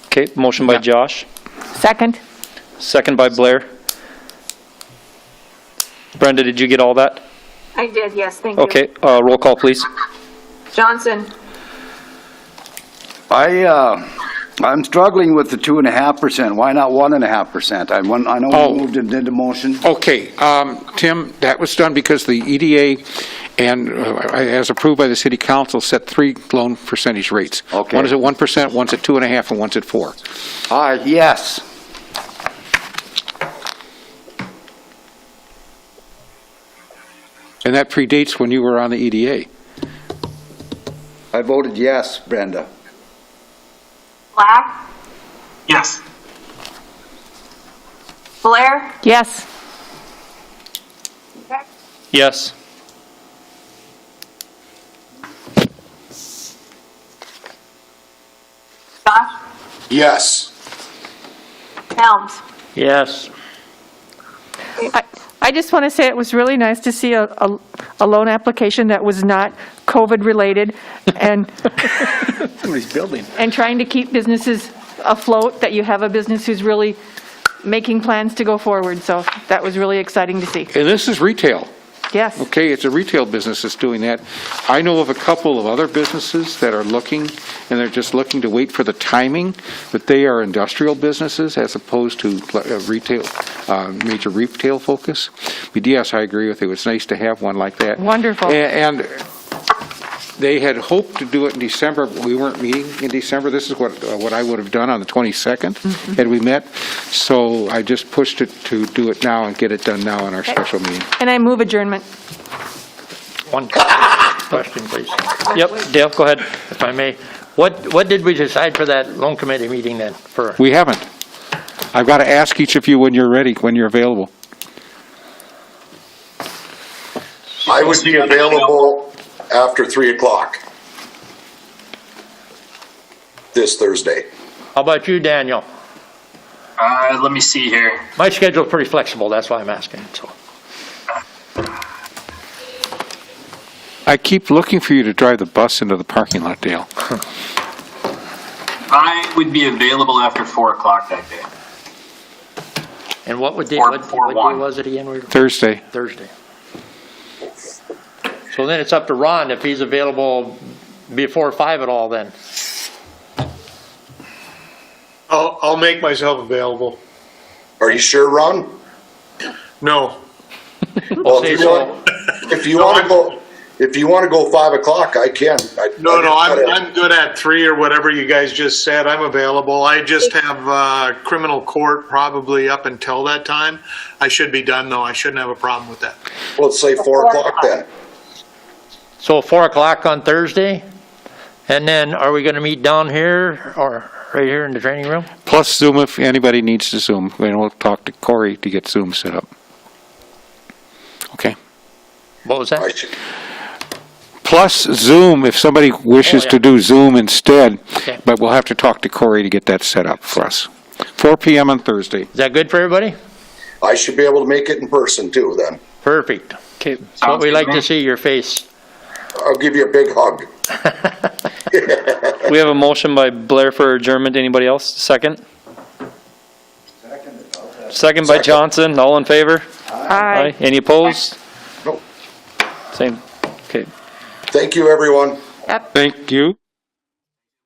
A: Okay, motion by Josh,
B: Second?
A: second by Blair. Brenda, did you get all that?
H: I did, yes, thank you.
A: Okay, roll call, please.
H: Johnson,
L: I'm struggling with the 2.5%. Why not 1.5%? I know we moved and did the motion.
C: Okay, Tim, that was done because the EDA and as approved by the city council set 3 loan percentage rates.
L: Okay.
C: One is at 1%, one's at 2.5%, and one's at 4%.
L: Yes.
C: And that predates when you were on the EDA.
L: I voted yes, Brenda.
H: Black,
G: Yes.
H: Blair,
B: Yes.
H: Hecht,
A: Yes.
H: Josh,
I: Yes.
H: Helms.
E: Yes.
B: I just want to say it was really nice to see a loan application that was not COVID-related and
J: Somebody's building.
B: and trying to keep businesses afloat, that you have a business who's really making plans to go forward. So that was really exciting to see.
C: And this is retail.
B: Yes.
C: Okay, it's a retail business that's doing that. I know of a couple of other businesses that are looking, and they're just looking to wait for the timing, but they are industrial businesses as opposed to retail, major retail focus. But yes, I agree with you. It's nice to have one like that.
B: Wonderful.
C: And They had hoped to do it in December, but we weren't meeting in December. This is what I would have done on the 22nd, had we met. So I just pushed it to do it now and get it done now in our special meeting.
B: And I move adjournment.
E: One question, please,
A: Yep, Dale, go ahead.
E: if I may. What did we decide for that loan committee meeting then? For
C: We haven't. I've got to ask each of you when you're ready, when you're available.
I: I would be available after 3 o'clock this Thursday.
E: How about you, Daniel?
G: Let me see here.
E: My schedule's pretty flexible, that's why I'm asking, so.
C: I keep looking for you to drive the bus into the parking lot, Dale.
G: I would be available after 4 o'clock that day.
E: And what would day,
G: Or
E: what day
G: 4-1.
E: was it again?
C: Thursday.
E: Thursday. So then it's up to Ron if he's available before 5 at all then.
F: I'll make myself available.
I: Are you sure, Ron?
F: No.
I: Well,
E: say
I: if you
E: so.
I: want, if you want to go 5 o'clock, I can.
F: No, I'm good at 3 or whatever you guys just said. I'm available. I just have criminal court probably up until that time. I should be done though. I shouldn't have a problem with that.
I: Well, let's say 4 o'clock then.
E: So 4 o'clock on Thursday? And then are we going to meet down here or right here in the training room?
C: Plus Zoom if anybody needs to Zoom. And we'll talk to Corey to get Zoom set up. Okay.
E: What was
I: I
E: that?
I: should,
C: Plus Zoom if somebody wishes
E: Oh, yeah.
C: to do Zoom instead.
E: Okay.
C: But we'll have to talk to Corey to get that set up for us. 4 p.m. on Thursday.
E: Is that good for everybody?
I: I should be able to make it in person too then.
E: Perfect. Okay. That's what
G: Sounds
E: we
G: good
E: like
G: to
E: to
G: me.
E: see, your face.
I: I'll give you a big hug.
A: We have a motion by Blair for adjournment. Anybody else? Second? Second by Johnson. All in favor?
B: Aye.
A: Any opposed?
I: Nope.
A: Same. Okay.
I: Thank you, everyone.
B: Yep.
C: Thank you.